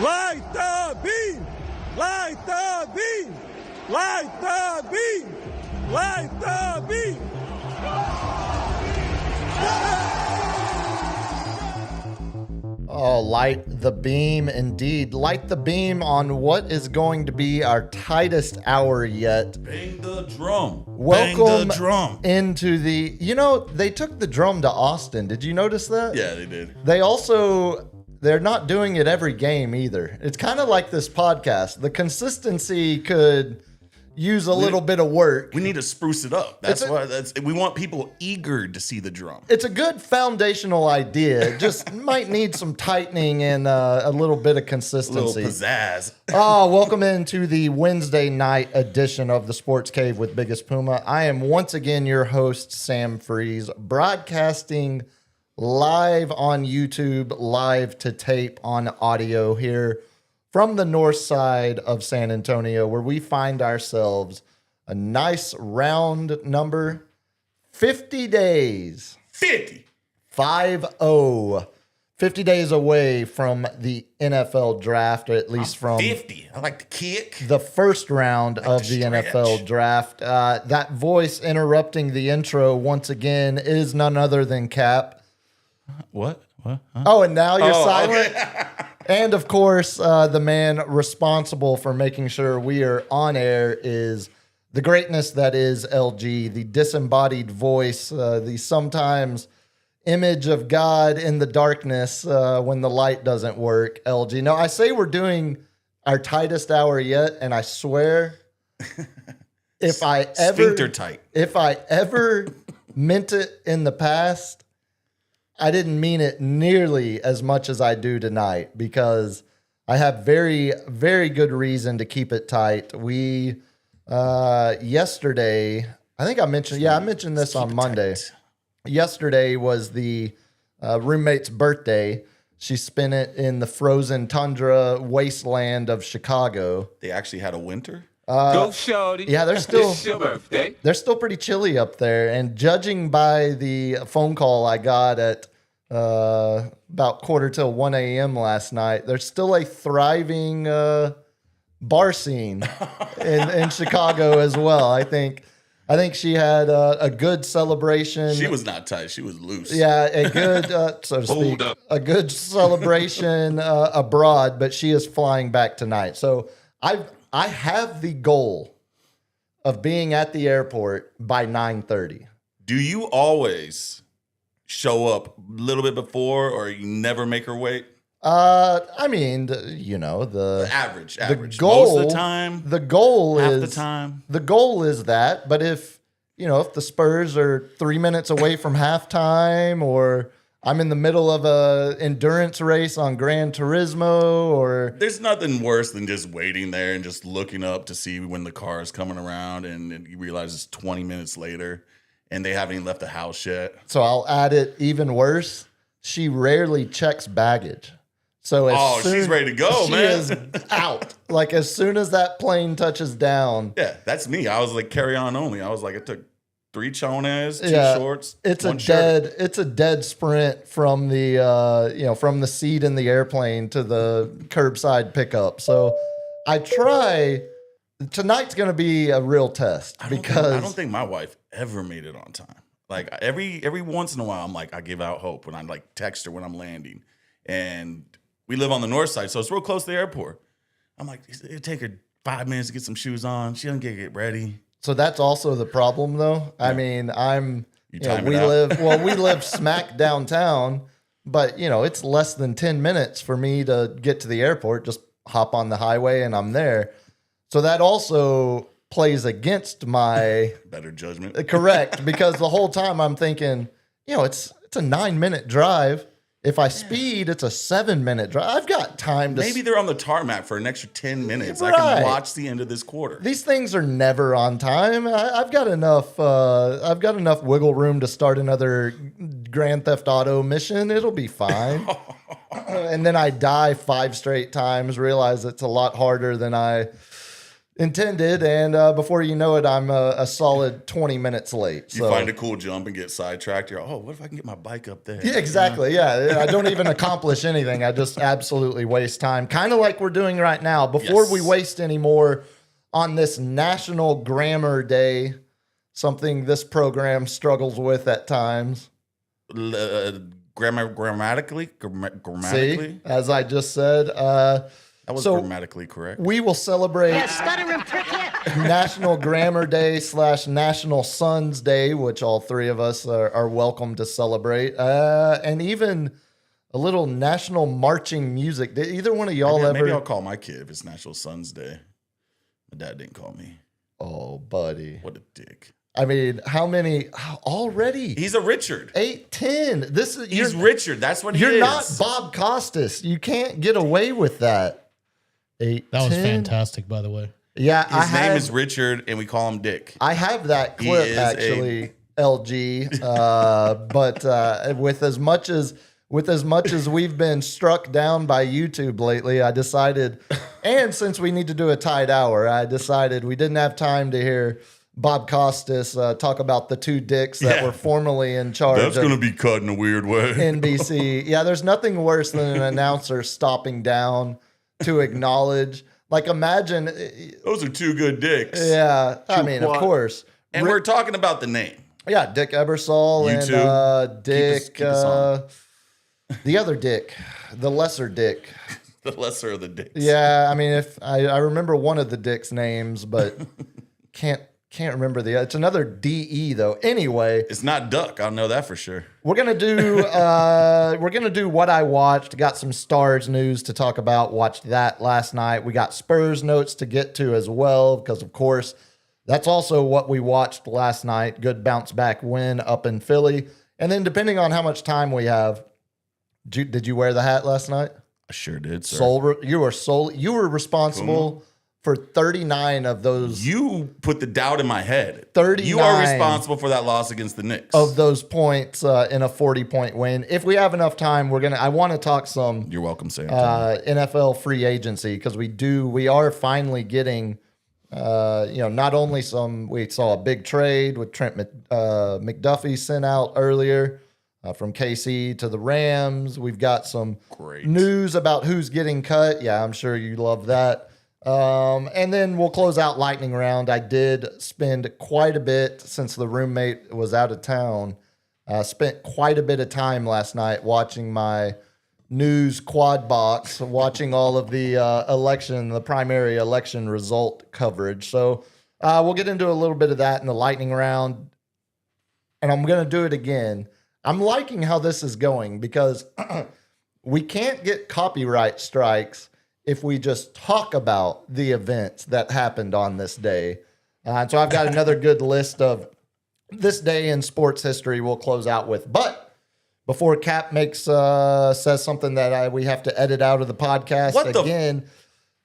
Light the beam! Light the beam! Light the beam! Light the beam! Oh, light the beam indeed. Light the beam on what is going to be our tightest hour yet. Bang the drum. Welcome Bang the drum. into the... You know, they took the drum to Austin. Did you notice that? Yeah, they did. They're not doing it every game either. It's kind of like this podcast. The consistency could use a little bit of work. We need to spruce it up. We want people eager to see the drum. It's a good foundational idea. It just might need some tightening and a little bit of A consistency. little pizzazz. Oh, welcome into the Wednesday night edition of the Sports Cave with Biggest Puma. I am once again your host, Sam Freeze, broadcasting live on YouTube, live to tape on audio here from the north side of San Antonio, where we find ourselves a nice round number, 50 days. 50. 5-0. 50 days away from the NFL draft, or at least from 50. I like the kick. the first round of the the stretch. NFL draft. That voice interrupting the intro once again is none other than Cap. What? Huh? Oh, and now you're silent? Okay. And of course, the man responsible for making sure we are on air is the greatness that is LG, the disembodied voice, the sometimes image of God in the darkness when the light doesn't work, LG. Now, I say we're doing our tightest hour yet, and I swear, if I Sphincter tight. meant it in the past, I didn't mean it nearly as much as I do tonight because I have very, very good reason to keep it tight. We, yesterday, I think I mentioned this on Monday. Tight. Yesterday was the roommate's birthday. She spent it in the frozen tundra wasteland of Chicago. They actually had a winter? Go, shorty. Yeah, they're still It's your birthday. they're still pretty chilly up there. And judging by the phone call I got at about 1:45 a.m. last night, there's still a thriving bar scene in Chicago as well. I think she had a good celebration. She was not tight. She was loose. Yeah, a good, so to speak, a good celebration abroad, but she is flying back tonight. So I have the goal of being at the airport by 9:30. Do you always show up a little bit before, or you never make her wait? I mean, the Average. goal, Most of the time. the goal Half is the time. The goal is that, but if the Spurs are 3 minutes away from halftime, or I'm in the middle of a endurance race on Gran Turismo, or There's nothing worse than just waiting there and just looking up to see when the car is coming around, and you realize it's 20 minutes later and they haven't even left the house yet. so I'll add it even worse. She rarely checks baggage. So She's ready to go, she man. is out. Like as soon as that plane touches down, Yeah, that's me. I was like carry on only. I was like, I took 3 chones, 2 Yeah, shorts, it's 1 a shirt. dead sprint from the from the seat in the airplane to the curbside pickup. So I try. Tonight's going to be a real test I because don't think my wife ever made it on time. Like every once in a while, I'm like, I give out hope when I like text her when I'm landing, and we live on the north side, so it's real close to the airport. I'm like, it'll take her 5 minutes to get some shoes on. She doesn't get ready. so that's also the problem though. I mean, time we it out. we live smack downtown, but it's less than 10 minutes for me to get to the airport. Just hop on the highway and I'm there. So that also plays against my Better judgment. correct, because the whole time I'm thinking, it's a 9-minute drive. If I speed, it's a 7-minute drive. I've got time to. Maybe they're on the tarmac for an extra 10 minutes. I Right. can watch the end of this quarter. These things are never on time. I've got enough. I've got enough wiggle room to start another Grand Theft Auto mission. It'll be fine. And then I die 5 straight times. Realize it's a lot harder than I intended, and before you know it, I'm a solid 20 minutes late. You find a cool jump and get sidetracked. You're, what if I can get my bike up there? Yeah, exactly. Yeah, I don't even accomplish anything. I just absolutely waste time, kind of like we're doing right now. Before we waste any more on this National Grammar Day, something this program struggles with at times. Grammatically? See, as I just said. That was grammatically correct. We will celebrate National Grammar Day / National Sons Day, which all three of us are welcome to celebrate, and even a little National Marching Music. Did either one of y'all ever? Maybe I'll call my kid if it's National Sons Day. My dad didn't call me. Oh, buddy. What a dick. I mean, how many already? He's a Richard. 8, 10. He's Richard. That's what he is. You're not Bob Costas. You can't get away with that. 8, that was 10. Fantastic, by the way. Yeah, his name is Richard, and we call him Dick. I have that clip actually, LG. But with as much as we've been struck down by YouTube lately, I decided, and since we need to do a tight hour, I decided we didn't have time to hear Bob Costas talk about the two dicks that were formerly in charge. That's going to be cut in a weird way. NBC. Yeah, there's nothing worse than an announcer stopping down to acknowledge. Like, imagine. Those are two good dicks. Yeah, I mean, of course. And we're talking about the name. Yeah, Dick Ebersol and Dick. Keep us the other Dick, the lesser Dick. The lesser of the dicks. Yeah, I mean, if I remember one of the Dick's names, but can't remember the. It's another DE though. Anyway, it's not Duck. I'll know that for sure. We're gonna do what I watched. Got some Stars news to talk about. Watched that last night. We got Spurs notes to get to as well, because of course that's also what we watched last night. Good bounce back win up in Philly. And then depending on how much time we have, did you wear the hat last night? I sure did, sir. You were responsible for 39 of those. You put the doubt in my head. 39. You are responsible for that loss against the Knicks. Of those points in a 40-point win. If we have enough time, I want to talk some. You're welcome, Sam. NFL free agency, because we are finally getting, not only we saw a big trade with Trent McDuffie sent out earlier from KC to the Rams. We've got some news about who's getting cut. Yeah, I'm sure you love that. And then we'll close out lightning round. I did spend quite a bit, since the roommate was out of town, spent quite a bit of time last night watching my news quad box, watching all of the primary election result coverage. So we'll get into a little bit of that in the lightning round. And I'm going to do it again. I'm liking how this is going, because we can't get copyright strikes if we just talk about the events that happened on this day. So I've got another good list of this day in sports history we'll close out with. But before Cap says something that we have to edit out of the podcast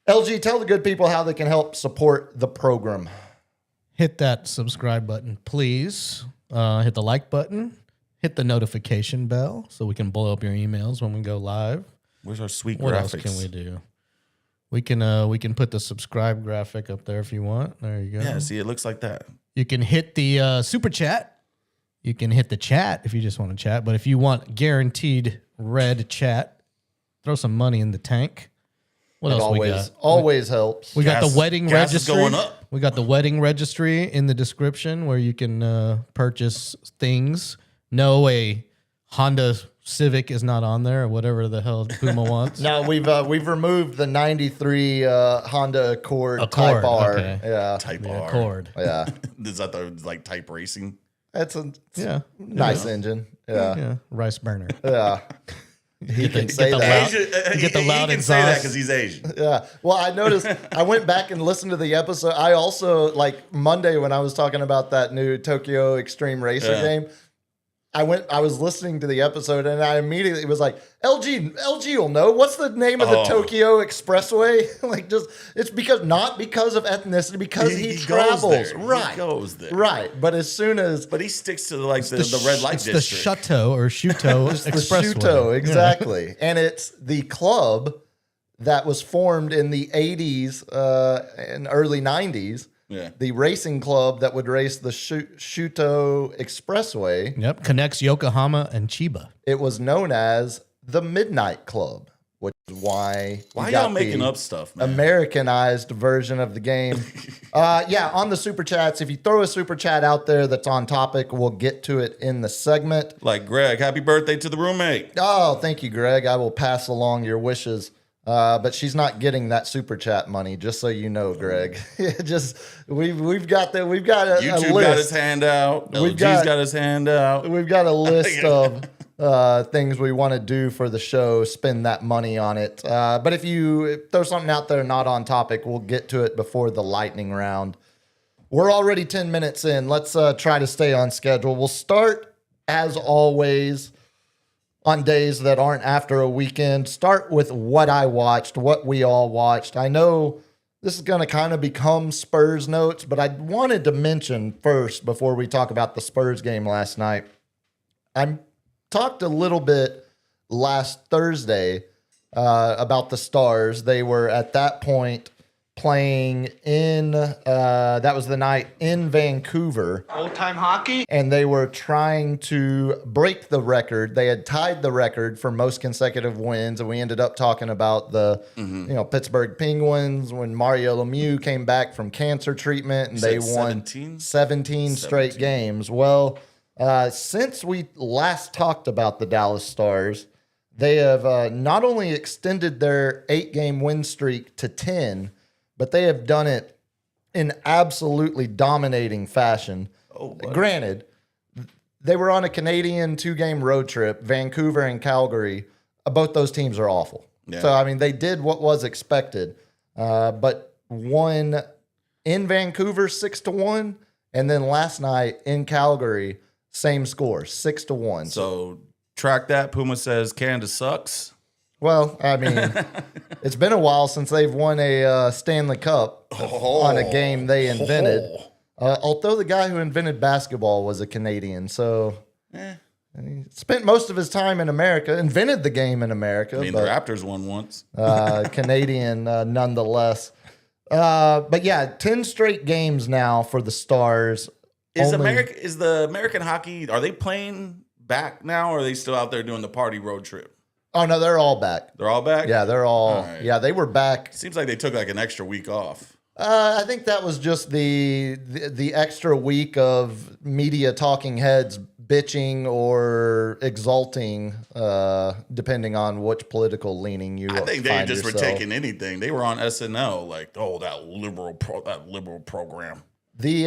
LG, tell the good people how they can help support the program. Hit that subscribe button, please. Hit the like button. Hit the notification bell so we can blow up your emails when we go live. Where's our sweet what graphics? What else can we do? We can put the subscribe graphic up there if you want. There you go. Yeah, see, it looks like that. You can hit the super chat. You can hit the chat if you just want to chat. But if you want guaranteed red chat, throw some money in the tank. What else we got? Always helps. We got the wedding registry. Going up. We got the wedding registry in the description where you can purchase things. No, a Honda Civic is not on there, or whatever the hell Puma wants. No, we've removed the 93 Honda Accord Type R. Okay. Yeah. Type R. Accord. Yeah. Is that the type racing? It's a nice engine. Yeah. Yeah. Rice burner. Yeah. He can say that. Get the loud he can say that because he's Asian. Yeah. Well, I noticed, I went back and listened to the episode. I also, Monday when I was talking about that new Tokyo Extreme Racer game, I was listening to the episode and I immediately was like, LG will know. What's the name of the Tokyo Expressway? It's not because of ethnicity, because he travels. Right. He goes there. Right. But as soon as. But he sticks to the red light district. The Chateau or Shuto Expressway. The Shuto, exactly. And it's the club that was formed in the 80s and early 90s. Yeah. The racing club that would race the Shuto Expressway. Yep. Connects Yokohama and Chiba. It was known as the Midnight Club, which is why Why you y'all got making the up stuff, man? Americanized version of the game. Yeah, on the super chats, if you throw a super chat out there that's on topic, we'll get to it in the segment. Like Greg, happy birthday to the roommate. Oh, thank you, Greg. I will pass along your wishes. But she's not getting that super chat money, just so you know, Greg. Just we've got a YouTube list. got his hand out. LG's got his hand out. We've got a list of things we want to do for the show, spend that money on it. But if you throw something out there not on topic, we'll get to it before the lightning round. We're already 10 minutes in. Let's try to stay on schedule. We'll start, as always, on days that aren't after a weekend. Start with what I watched, what we all watched. I know this is going to kind of become Spurs notes, but I wanted to mention first, before we talk about the Spurs game last night, I talked a little bit last Thursday about the Stars. They were at that point playing in, that was the night in Vancouver. Old-time hockey? And they were trying to break the record. They had tied the record for most consecutive wins, and we ended up talking about the Pittsburgh Penguins when Mario Lemieux came back from cancer treatment, and they won 17 straight games. Well, since we last talked about the Dallas Stars, they have not only extended their 8-game win streak to 10, but they have done it in absolutely dominating fashion. Granted, they were on a Canadian 2-game road trip, Vancouver and Calgary. Both those teams are awful. Yeah. So, I mean, they did what was expected, but won in Vancouver 6-1, and then last night in Calgary, same score, 6-1. So track that. Puma says Canada sucks. Well, I mean, it's been a while since they've won a Stanley Cup on a game they invented. Although the guy who invented basketball was a Canadian, so he spent most of his time in America, invented the game in America. I mean, the Raptors won once. Canadian nonetheless. But yeah, 10 straight games now for the Stars. Is the American hockey, are they playing back now, or are they still out there doing the party road trip? Oh, no, they're all back. They're all back? Yeah, they're all right. Yeah, they were back. Seems like they took like an extra week off. I think that was just the extra week of media talking heads bitching or exulting, depending on which political leaning you. I think they find just yourself. were taking anything. They were on SNL, like, that liberal program They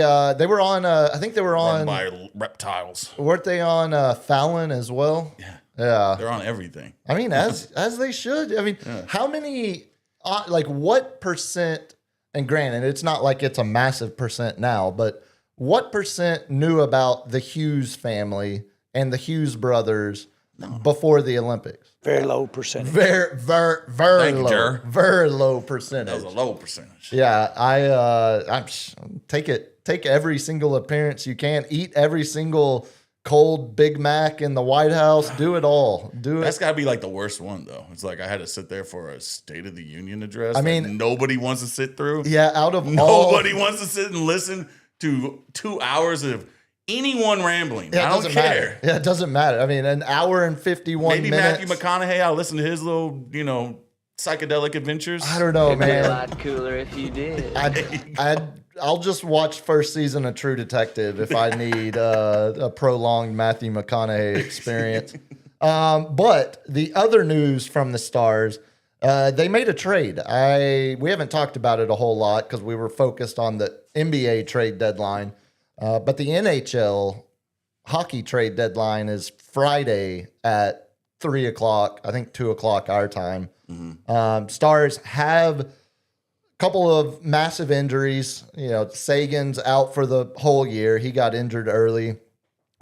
were on. I think they were run on. by reptiles. Weren't they on Fallon as well? Yeah, Yeah. they're on everything. I mean, as they should. I mean, how many? What percent? And granted, it's not like it's a massive percent now, but what percent knew about the Hughes family and the Hughes brothers before the Olympics? Very low percentage. Very Thank you, low. Jer. Very low That was percentage. a low percentage. Yeah, take every single appearance you can. Eat every single cold Big Mac in the White House. Do it all. Do That's it. got to be like the worst one, though. It's like I had to sit there for a State of the Union address. I that mean, nobody wants to sit through. Yeah, out of all. Nobody wants to sit and listen to 2 hours of anyone rambling. Yeah, it I don't doesn't care. matter. Yeah, it doesn't matter. I mean, an hour and 51 Maybe minutes. Matthew McConaughey, I'll listen to his little, psychedelic adventures. I don't know, It'd be a man. lot cooler if you did. I'll just watch first season of True Detective if I need a prolonged Matthew McConaughey experience. But the other news from the Stars, they made a trade. We haven't talked about it a whole lot because we were focused on the NBA trade deadline. But the NHL hockey trade deadline is Friday at 3 o'clock, I think 2 o'clock our time. Stars have couple of massive injuries. Sagan's out for the whole year. He got injured early.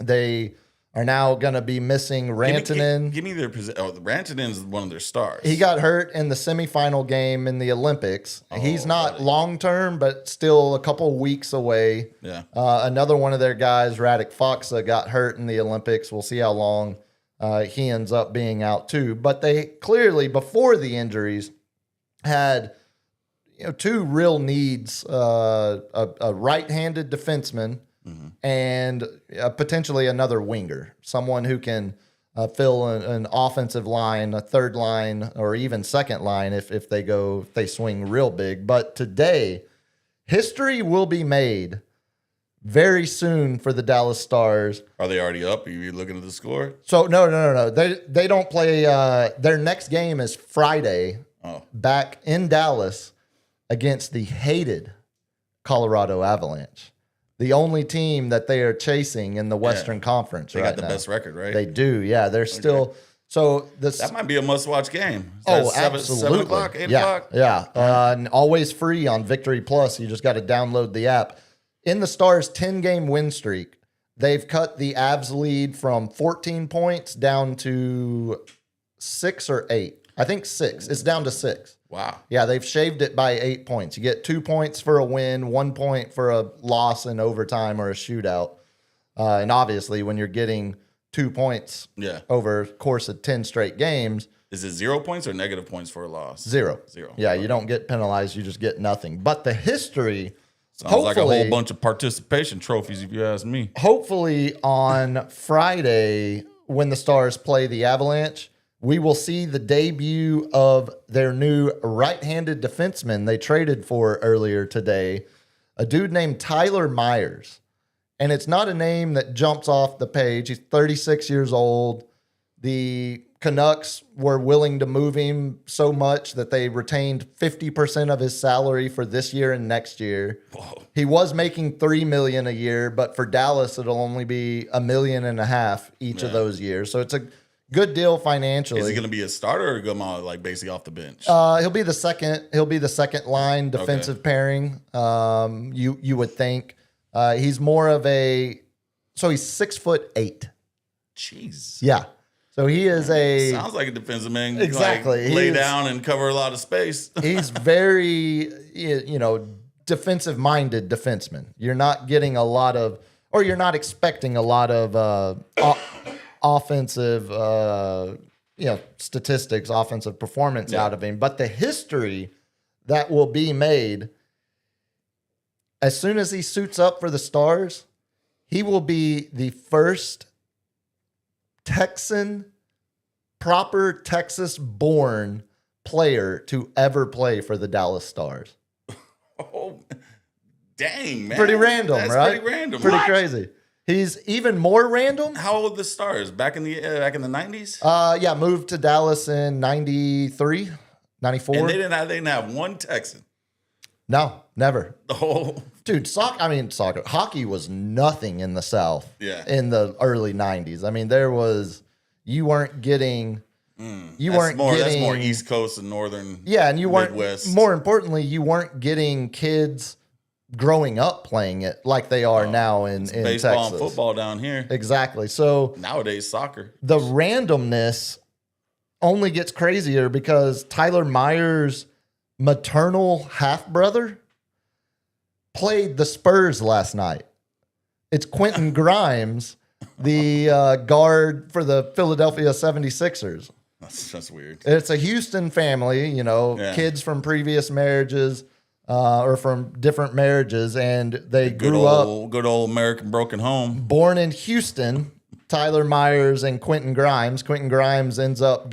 They are now going to be missing Rantanen. Give me their position. Oh, Rantanen is one of their stars. He got hurt in the semifinal game in the Olympics. He's not long-term, but still a couple weeks away. Yeah. Another one of their guys, Radek Faksa, got hurt in the Olympics. We'll see how long he ends up being out too. But they clearly, before the injuries, had two real needs: a right-handed defenseman and potentially another winger, someone who can fill an offensive line, a third line, or even second line if they swing real big. But today, history will be made very soon for the Dallas Stars. Are they already up? Are you looking at the score? So no. They don't play. Their next game is Friday, back in Dallas against the hated Colorado Avalanche, the only team that they are chasing in the Western Conference. They got the best record, right? They do. Yeah, they're still. So that might be a must-watch game. Absolutely. 7 o'clock, 8 o'clock? Yeah. And always free on Victory Plus. You just got to download the app. In the Stars' 10-game win streak, they've cut the Avs lead from 14 points down to 6 or 8. I think 6. It's down to 6. Wow. Yeah, they've shaved it by 8 points. You get 2 points for a win, 1 point for a loss in overtime or a shootout. And obviously, when you're getting 2 points over the course of 10 straight games. Is it 0 points or negative points for a loss? Zero. Yeah, Okay. you don't get penalized. You just get nothing. But the history... Sounds like a whole bunch of participation trophies, if you ask me. Hopefully on Friday, when the Stars play the Avalanche, we will see the debut of their new right-handed defenseman they traded for earlier today, a dude named Tyler Myers. And it's not a name that jumps off the page. He's 36 years old. The Canucks were willing to move him so much that they retained 50% of his salary for this year and next year. Whoa. He was making $3 million a year, but for Dallas, it'll only be $1.5 million each of those years. So it's a good deal financially. Is he going to be a starter or come out like basically off the bench? He'll be the second line defensive pairing. You would think he's more of so he's 6'8". Jeez. Yeah. So he is Sounds like a defensive man. Exactly. Like, lay down and cover a lot of space. He's very, defensive-minded defenseman. You're not getting a lot of, or you're not expecting a lot of offensive, statistics, offensive performance out of him. But the history that will be made, as soon as he suits up for the Stars, he will be the first proper Texas-born player to ever play for the Dallas Stars. Oh, dang, man. Pretty random, That's right? Pretty random. Pretty What? crazy. He's even more random. How old are the Stars? Back in the 90s? Moved to Dallas in 93, 94. And they didn't have one Texan. No, never. The whole Dude, soccer. Hockey was nothing in the South in the early 90s. I mean, you weren't getting... That's more East Coast and Northern. Yeah, and you weren't. Midwest. More importantly, you weren't getting kids growing up playing it like they are now in baseball Texas. and football down here. Exactly. So Nowadays, soccer. the randomness only gets crazier because Tyler Myers' maternal half brother played the Spurs last night. It's Quentin Grimes, the guard for the Philadelphia 76ers. That's weird. It's a Houston family, kids from previous marriages or from different marriages, and they grew up good old American broken home. born in Houston. Tyler Myers and Quentin Grimes. Quentin Grimes ends up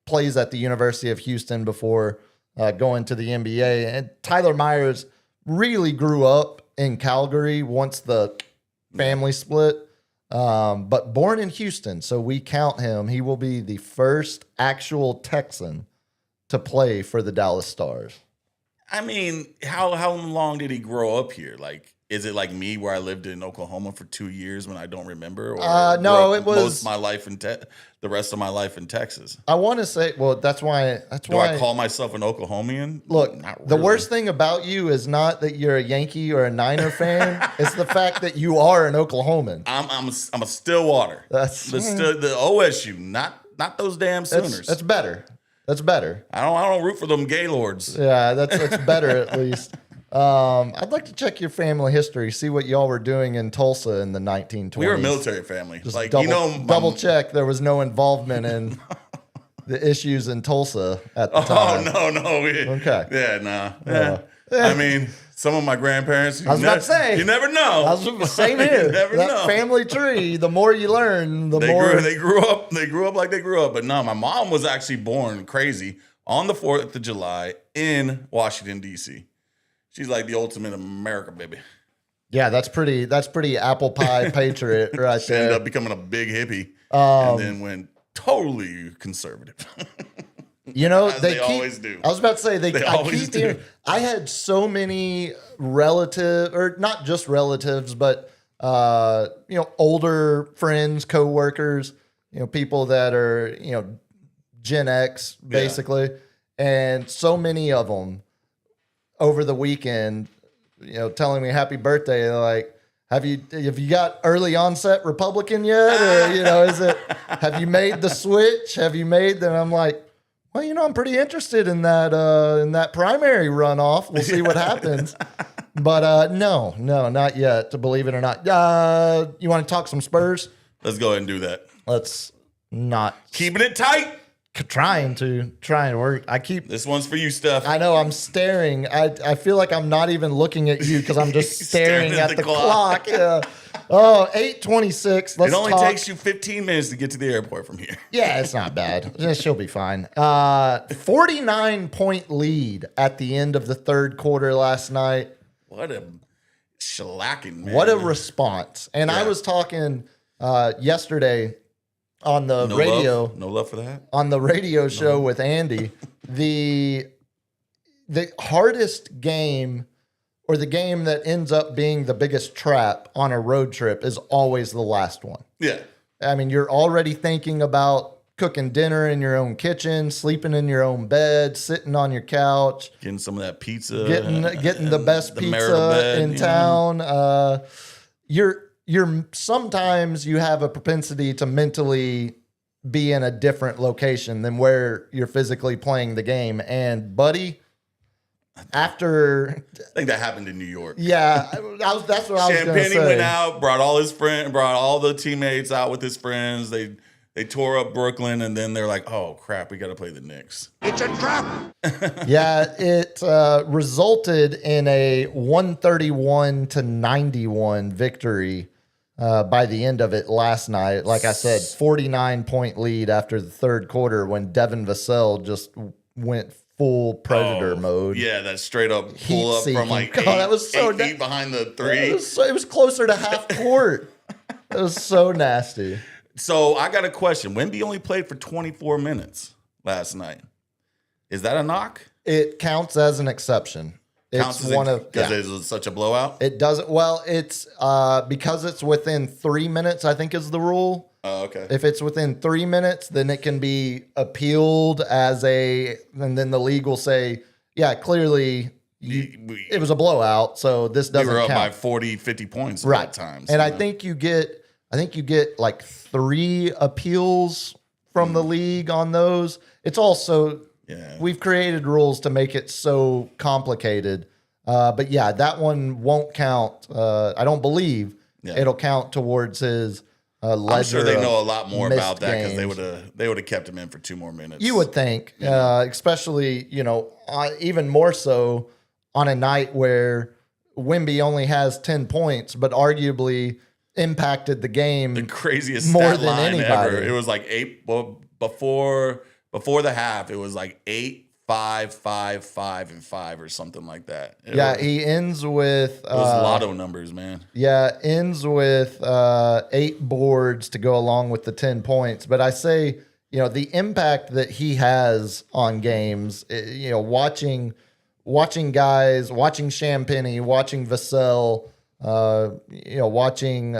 plays at the University of Houston before going to the NBA. And Tyler Myers really grew up in Calgary once the family split. But born in Houston, so we count him. He will be the first actual Texan to play for the Dallas Stars. I mean, how long did he grow up here? Like, is it like me where I lived in Oklahoma for 2 years when I don't remember? Or no, grew up it was most of my life the rest of my life in Texas. I want to say, well, that's why. Do I call myself an Oklahomian? Look, Not the really. worst thing about you is not that you're a Yankee or a Niner fan. It's the fact that you are an Oklahoman. I'm a Stillwater. That's the OSU, not those damn Sooners. That's better. That's better. I don't root for them Gaylords. Yeah, that's better at least. I'd like to check your family history, see what y'all were doing in Tulsa in the 1920s. We were a military family. Just like double check there was no involvement in the issues in Tulsa at the Oh time. no. Okay. Yeah, nah. I mean, some of my grandparents. I was about to say. You never know. I was same here. You never That know. family tree, the more you learn, the They more. grew up like they grew up. But no, my mom was actually born crazy on the 4th of July in Washington, D.C. She's like the ultimate America baby. Yeah, that's pretty apple pie patriot right She ended there. up becoming a big hippie and then went totally conservative. You know, As they always do. I was about to say They I always keep do. hearing. I had so many or not just relatives, but older friends, coworkers, people that are Gen X basically, and so many of them over the weekend, telling me happy birthday. They're like, have you got early onset Republican yet, or have you made the switch? Have you made? Then I'm like, well, I'm pretty interested in that primary runoff. We'll see what happens. But no, not yet. To believe it or not, you want to talk some Spurs? Let's go ahead and do that. Let's not Keeping it tight. trying to work. This one's for you, Steph. I know I'm staring. I feel like I'm not even looking at you because I'm just staring at the clock. Yeah. Oh, 8:26. Let's It only talk. takes you 15 minutes to get to the airport from here. Yeah, it's not bad. She'll be fine. 49-point lead at the end of the third quarter last night. What a shellacking, man. What a response. And I Yeah. was talking yesterday on the No radio. love? No love for that? On the radio show with Andy, the hardest game, or the game that ends up being the biggest trap on a road trip, is always the last one. Yeah. I mean, you're already thinking about cooking dinner in your own kitchen, sleeping in your own bed, sitting on your couch, Getting some of that pizza. getting the best the marital pizza bed, in you know? town. You're sometimes you have a propensity to mentally be in a different location than where you're physically playing the game. And buddy, after I think that happened in New York. that's what I was going to Champagne say. went out, brought all the teammates out with his friends. They tore up Brooklyn, and then they're like, "Oh crap, we got to play the Knicks." Yeah, it resulted in a 131-91 victory by the end of it last night. Like I said, 49-point lead after the third quarter when Devin Vassell just went full predator mode. Yeah, that straight up pull up Heat-seeking. from like God, eight, that was so 8 feet behind the three. It was closer to half court. It was so nasty. So I got a question. Wemby only played for 24 minutes last night. Is that a knock? It counts as an exception. It's one of because it was such a blowout. It doesn't. Well, it's because it's within 3 minutes, I think is the rule. Oh, okay. If it's within 3 minutes, then it can be appealed and then the league will say, yeah, clearly it was a blowout, so this we doesn't were up by count. 40, 50 points Right. at times. And I think you get like 3 appeals from the league on those. It's also, Yeah. we've created rules to make it so complicated. But yeah, that one won't count. I don't believe it'll count towards his ledger. I'm sure they know a of lot more missed about that because games. they would have kept him in for 2 more minutes. You would think, especially, even more so on a night where Wemby only has 10 points, but arguably impacted the game the craziest more stat than line anybody. ever. It was like 8 before the half. It was like 8, 5, 5, 5, and 5 or something like that. He ends with Those lotto numbers, man. ends with 8 boards to go along with the 10 points. But I say, the impact that he has on games, watching guys, watching Champagny, watching Vassell, watching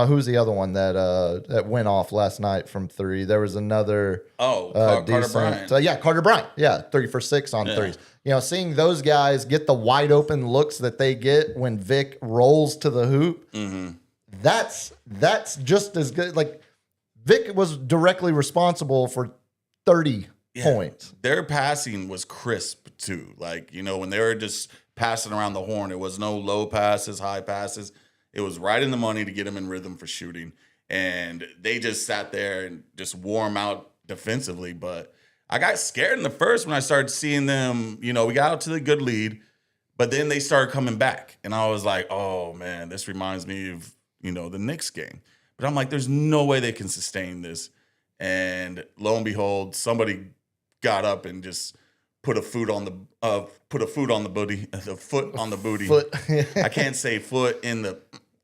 who's the other one that went off last night from 3? There was another Carter decent- Bryant. Carter Bryant. Yeah, 3 for 6 on threes. Seeing those guys get the wide open looks that they get when Vic rolls to the hoop, that's just as good. Like Vic was directly responsible for 30 points. Their passing was crisp too. Like, when they were just passing around the horn, it was no low passes, high passes. It was right in the money to get them in rhythm for shooting. And they just sat there and just wore them out defensively, but I got scared in the first when I started seeing them. We got out to the good lead, but then they started coming back, and I was like, "Oh man, this reminds me of the Knicks game." But I'm like, "There's no way they can sustain this." And lo and behold, somebody got up and just put a foot on the booty, the foot on the booty. Foot. I can't say foot in the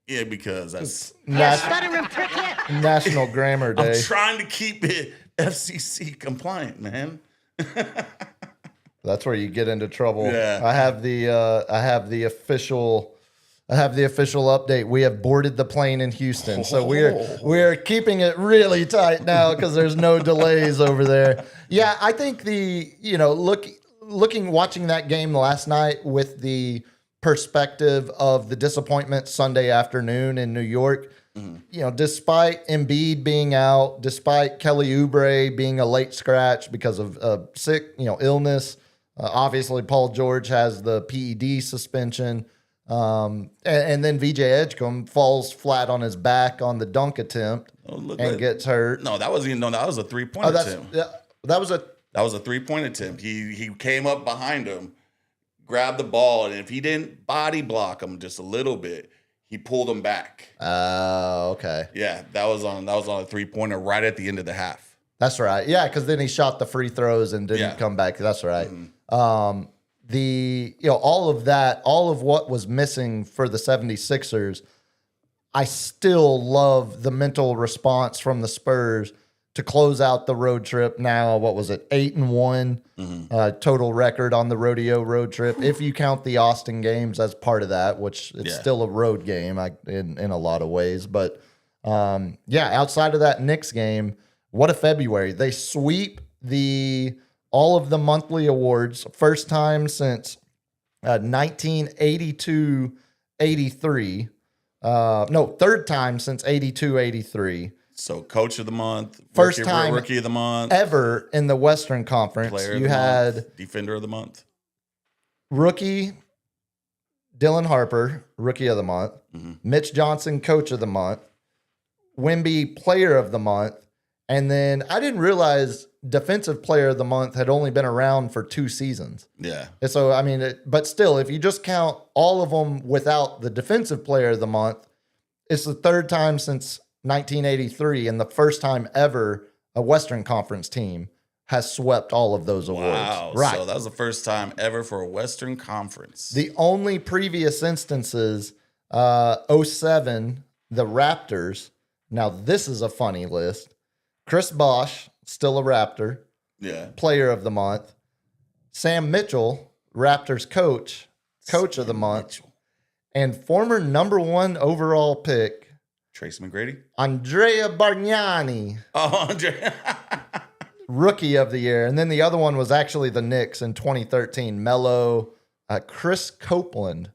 because that's. National Grammar Day. I'm trying to keep it FCC compliant, man. That's where you get into trouble. Yeah. I have the official update. We have boarded the plane in Houston, so we're keeping it really tight now because there's no delays over there. Yeah, I think watching that game last night with the perspective of the disappointment Sunday afternoon in New York. Despite Embiid being out, despite Kelly Oubre being a late scratch because of illness, obviously Paul George has the PED suspension. And then VJ Edgecombe falls flat on his back on the dunk attempt and gets hurt. No, that was a 3-point attempt. That was a 3-point attempt. He came up behind him, grabbed the ball, and if he didn't body block him just a little bit, he pulled him back. Okay. Yeah, that was on a 3-pointer right at the end of the half. That's right. Yeah, because then he shot the free throws and didn't come back. That's right. Mm-hmm. All of that, all of what was missing for the 76ers, I still love the mental response from the Spurs to close out the road trip. Now, what was it? 8-1 total record on the rodeo road trip. If you count the Austin games as part of that, which it's still a road game in a lot of ways. But outside of that Knicks game, what a February. They sweep all of the monthly awards. First time since 1982-83. Third time since 82-83. So, Coach of the Month, First time Rookie of the Month, ever in the Western Conference. Player of you the had month, Defender of the Month, Rookie Dylan Harper, Rookie of the Month, Mitch Johnson, Coach of the Month, Wemby, Player of the Month, and then I didn't realize Defensive Player of the Month had only been around for 2 seasons. Yeah. And so, but still, if you just count all of them without the Defensive Player of the Month, it's the third time since 1983 and the first time ever a Western Conference team has swept all of those awards. Wow. Right. So that was the first time ever for a Western Conference. The only previous instances, 07, the Raptors. Now, this is a funny list. Chris Bosh, still a Raptor. Yeah. Player of the Month. Sam Mitchell, Raptors coach of the month. And former number 1 overall pick, Tracy McGrady? Andrea Bargnani. Oh, Andrea. Rookie of the year. And then the other one was actually the Knicks in 2013. Melo. Chris Copeland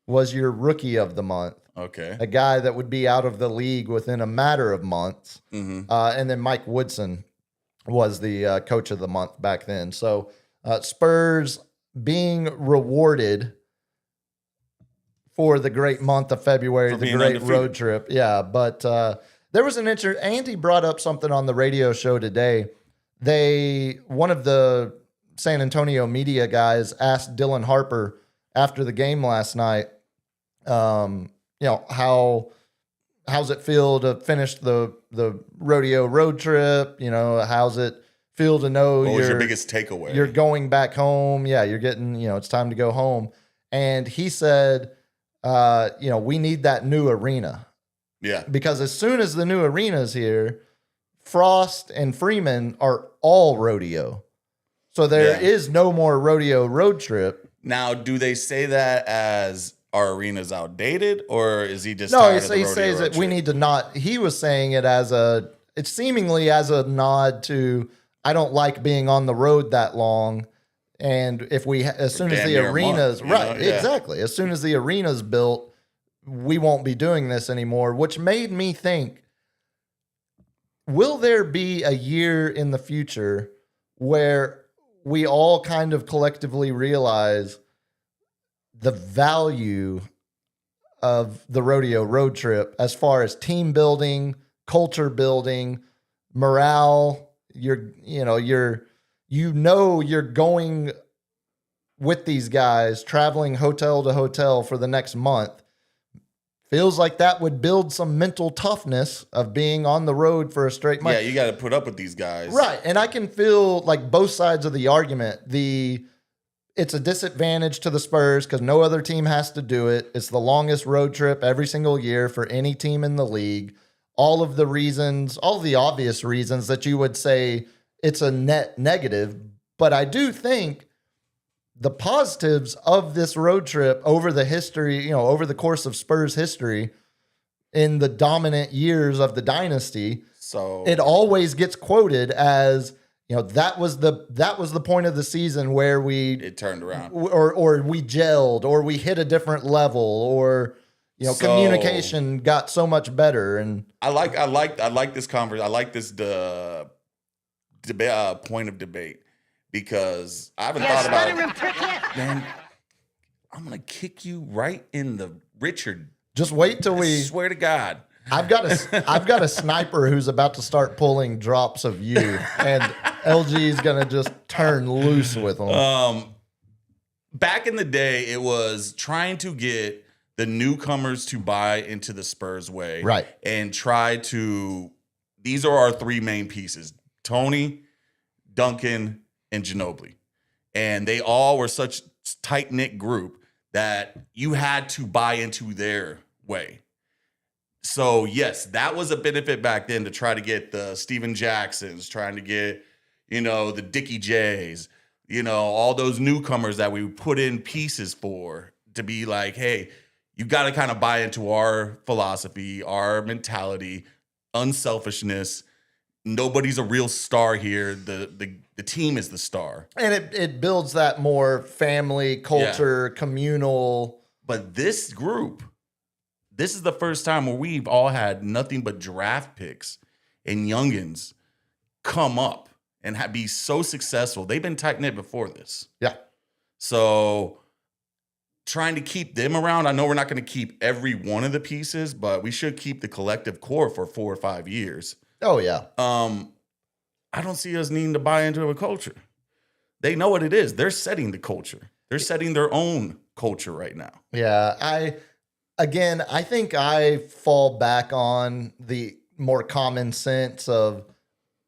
was your Rookie of the Month. Okay. A guy that would be out of the league within a matter of months. And then Mike Woodson was the Coach of the Month back then. So Spurs being rewarded for the great month of February, the great road trip. Yeah, but there was Andy brought up something on the radio show today. One of the San Antonio media guys asked Dylan Harper after the game last night, how's it feel to finish the rodeo road trip? How's it feel to know what was your biggest takeaway? You're going back home. Yeah, you're getting, it's time to go home. And he said, we need that new arena. Yeah. Because as soon as the new arena's here, Frost and Freeman are all rodeo. So there is no more rodeo road trip. Now, do they say that as our arena's outdated, or is he just tired of the rodeo he says that we need to not. He was saying it it's seemingly as a nod to, I don't like being on the road that long. And as soon as the arena's exactly. As soon as the arena's built, we won't be doing this anymore, which made me think, will there be a year in the future where we all kind of collectively realize the value of the rodeo road trip as far as team building, culture building, morale, you're going with these guys, traveling hotel to hotel for the next month. Feels like that would build some mental toughness of being on the road for a straight month. Yeah, you got to put up with these guys. Right. And I can feel like both sides of the argument. It's a disadvantage to the Spurs because no other team has to do it. It's the longest road trip every single year for any team in the league. All of the obvious reasons that you would say it's a net negative. But I do think the positives of this road trip over the history, over the course of Spurs history in the dominant years of the dynasty, So it always gets quoted as, that was the point of the season where it turned around. or we gelled, or we hit a different level, or communication got so much better. And I like this conversation. I like this point of debate because I haven't thought about it. Man, I'm gonna kick you right in the Richard. just wait till I we. swear to God. I've got a sniper who's about to start pulling drops of you, and LG is gonna just turn loose with them. Back in the day, it was trying to get the newcomers to buy into the Spurs way. Right. And try to, these are our three main pieces: Tony, Duncan, and Ginobili. And they all were such tight-knit group that you had to buy into their way. So, yes, that was a benefit back then to try to get the Steven Jacksons, trying to get, the Dickie Jays, all those newcomers that we put in pieces for to be like, hey, you got to kind of buy into our philosophy, our mentality, unselfishness. Nobody's a real star here. The team is the star. And it builds that more family culture, communal. But this group, this is the first time where we've all had nothing but draft picks and youngins come up and be so successful. They've been tight-knit before this. Yeah. So trying to keep them around, I know we're not going to keep every one of the pieces, but we should keep the collective core for 4 or 5 years. Oh, yeah. I don't see us needing to buy into a culture. They know what it is. They're setting the culture. They're setting their own culture right now. Yeah. I think I fall back on the more common sense of,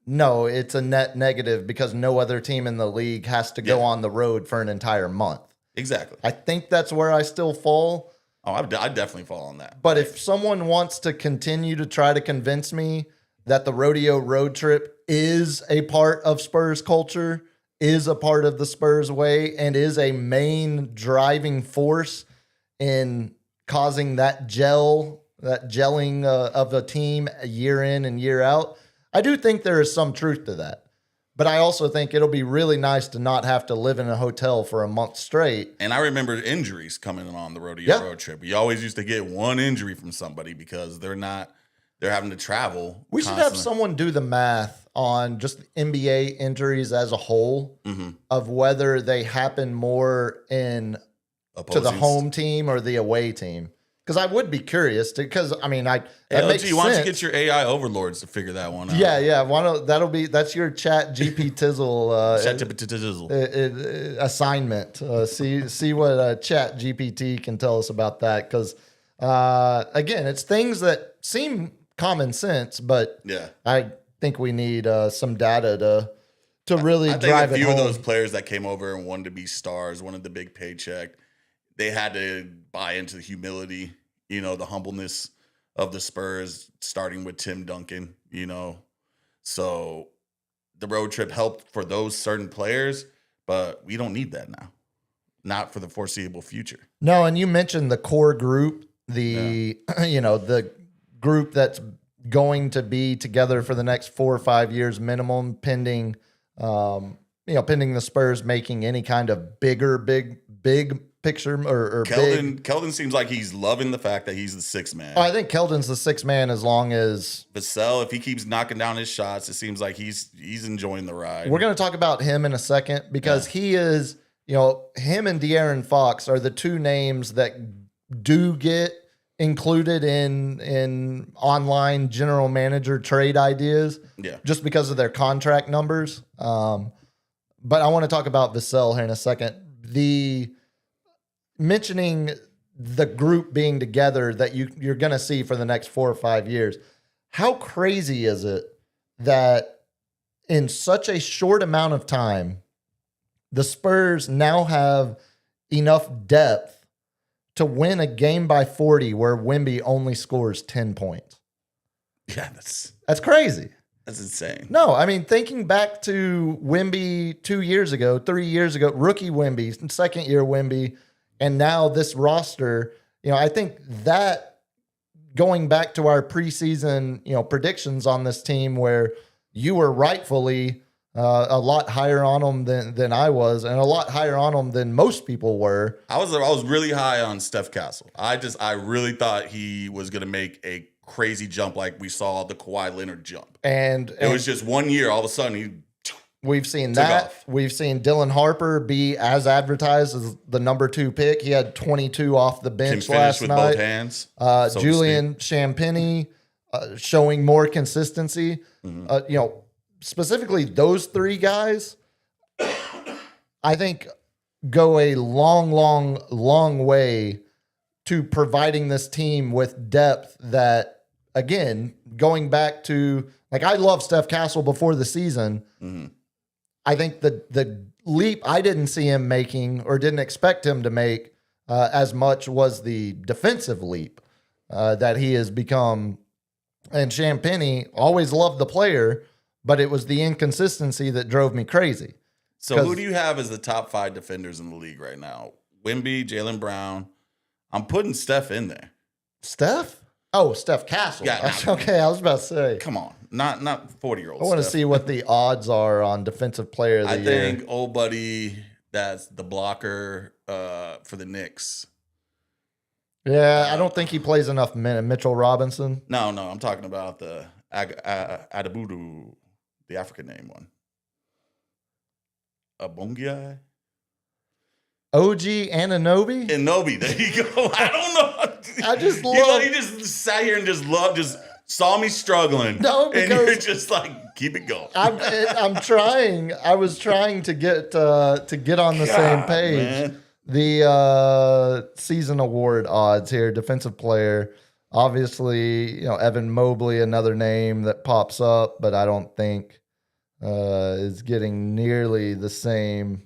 no, it's a net negative because no other team in the league has to go on the road for an entire month. Exactly. I think that's where I still fall. Oh, I definitely fall on that. But if someone wants to continue to try to convince me that the rodeo road trip is a part of Spurs culture, is a part of the Spurs way, and is a main driving force in causing that gelling of the team year in and year out, I do think there is some truth to that. But I also think it'll be really nice to not have to live in a hotel for a month straight. And I remember injuries coming on the rodeo road trip. You always used to get one injury from somebody because they're having to travel. We should have someone do the math on just NBA injuries as a whole of whether they happen more to the home team or the away team. Because I would be curious because that makes sense. Why don't you get your AI overlords to figure that one out? Yeah. That's your Chat GP Tizzle assignment. See what Chat GPT can tell us about that. Because again, it's things that seem common sense, but I think we need some data to really drive it home. I think a few of those players that came over and wanted to be stars, wanted the big paycheck, they had to buy into the humility, the humbleness of the Spurs, starting with Tim Duncan, So the road trip helped for those certain players, but we don't need that now. Not for the foreseeable future. No, and you mentioned the core group, the group that's going to be together for the next 4 or 5 years minimum, pending the Spurs making any kind of big picture or Keldon seems like he's loving the fact that he's the sixth man. Oh, I think Keldon's the sixth man as long as Vassell, if he keeps knocking down his shots, it seems like he's enjoying the ride. We're going to talk about him in a second because he is, him and De'Aaron Fox are the two names that do get included in online general manager trade ideas. Yeah. Just because of their contract numbers. But I want to talk about Vassell here in a second. Mentioning the group being together that you're going to see for the next 4 or 5 years. How crazy is it that in such a short amount of time, the Spurs now have enough depth to win a game by 40 where Wemby only scores 10 points? Yeah, that's crazy. That's insane. No, I mean, thinking back to Wemby 2 years ago, 3 years ago, rookie Wemby, second year Wemby, and now this roster, I think that going back to our preseason, predictions on this team where you were rightfully a lot higher on them than I was, and a lot higher on them than most people were. I was really high on Steph Castle. I really thought he was going to make a crazy jump like we saw the Kawhi Leonard jump. And it was just 1 year, all of a sudden we've seen took that. off. We've seen Dylan Harper be as advertised as the number 2 pick. He had 22 off the can bench finish last with night. both hands. so to Julian Champagny showing more consistency. Specifically those 3 guys, I think go a long, long, long way to providing this team with depth that, again, going back to, I love Steph Castle before the season. Mm-hmm. I think the leap I didn't see him making or didn't expect him to make as much was the defensive leap that he has become. And Champagny, always loved the player, but it was the inconsistency that drove me crazy. So who do you have as the top 5 defenders in the league right now? Wemby, Jaylen Brown. I'm putting Steph in there. Steph? Oh, Steph Castle. Yeah, Okay, I was about to say. Come on. Not 40-year-old I want to see what the odds are on defensive player of the year. I think old buddy that's the blocker for the Knicks. Yeah, I don't think he plays enough minutes. Mitchell Robinson. No, I'm talking about the Adabudu, the African name one. Abongiai? OG Anunoby? Anobi, there you go. I don't know. I just love. He just sat here and just saw me struggling. No, and because you're just like, keep it going. I'm trying. I was trying to get on the same page. Man. The season award odds here, defensive player. Obviously, Evan Mobley, another name that pops up, but I don't think is getting nearly the same.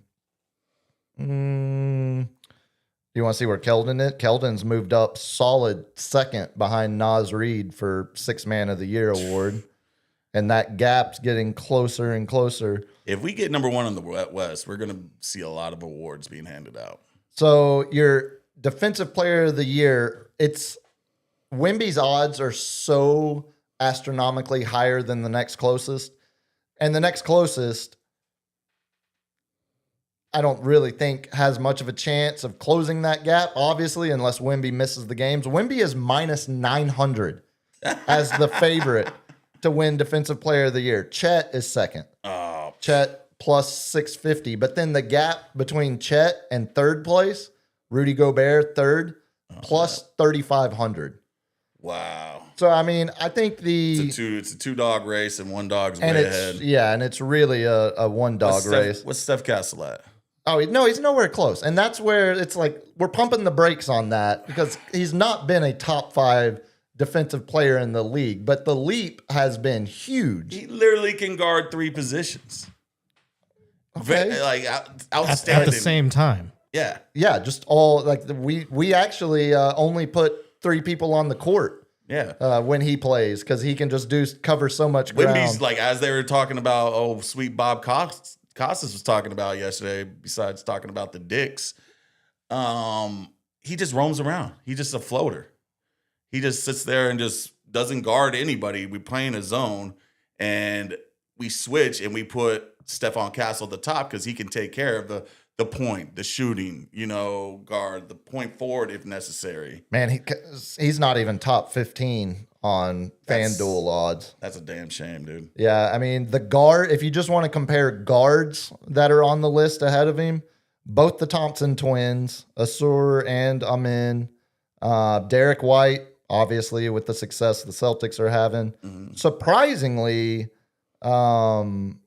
Do you want to see where Keldon is? Keldon's moved up solid second behind Naz Reid for 6th Man of the Year award. And that gap's getting closer and closer. If we get number 1 in the West, we're going to see a lot of awards being handed out. So your defensive player of the year, Wemby's odds are so astronomically higher than the next closest. And the next closest, I don't really think has much of a chance of closing that gap, obviously, unless Wemby misses the games. Wemby is minus 900 as the favorite to win defensive player of the year. Chet is second. Oh, Chet plus 650. But then the gap between Chet and third place, Rudy Gobert third, plus 3,500. wow. So, I mean, I think It's a 2-dog race and one dog's way and ahead. and it's really a one-dog race. What's Steph Castle at? Oh, no, he's nowhere close. And that's where it's like we're pumping the brakes on that because he's not been a top 5 defensive player in the league, but the leap has been huge. He literally can guard 3 positions. Okay. Outstanding. At the same time. Yeah. Yeah, just all like we actually only put 3 people on the court Yeah. when he plays because he can just cover so much ground. Wemby's as they were talking about, sweet Bob Costas was talking about yesterday, besides talking about the dicks, he just roams around. He's just a floater. He just sits there and just doesn't guard anybody. We play in a zone, and we switch, and we put Stephon Castle at the top because he can take care of the point, the shooting, guard, the point forward if necessary. Man, he's not even top 15 on FanDuel odds. That's a damn shame, dude. Yeah, I mean, the guard, if you just want to compare guards that are on the list ahead of him, both the Thompson twins, Asur and Amin, Derek White, obviously, with the success the Celtics are having. Surprisingly, Jaylen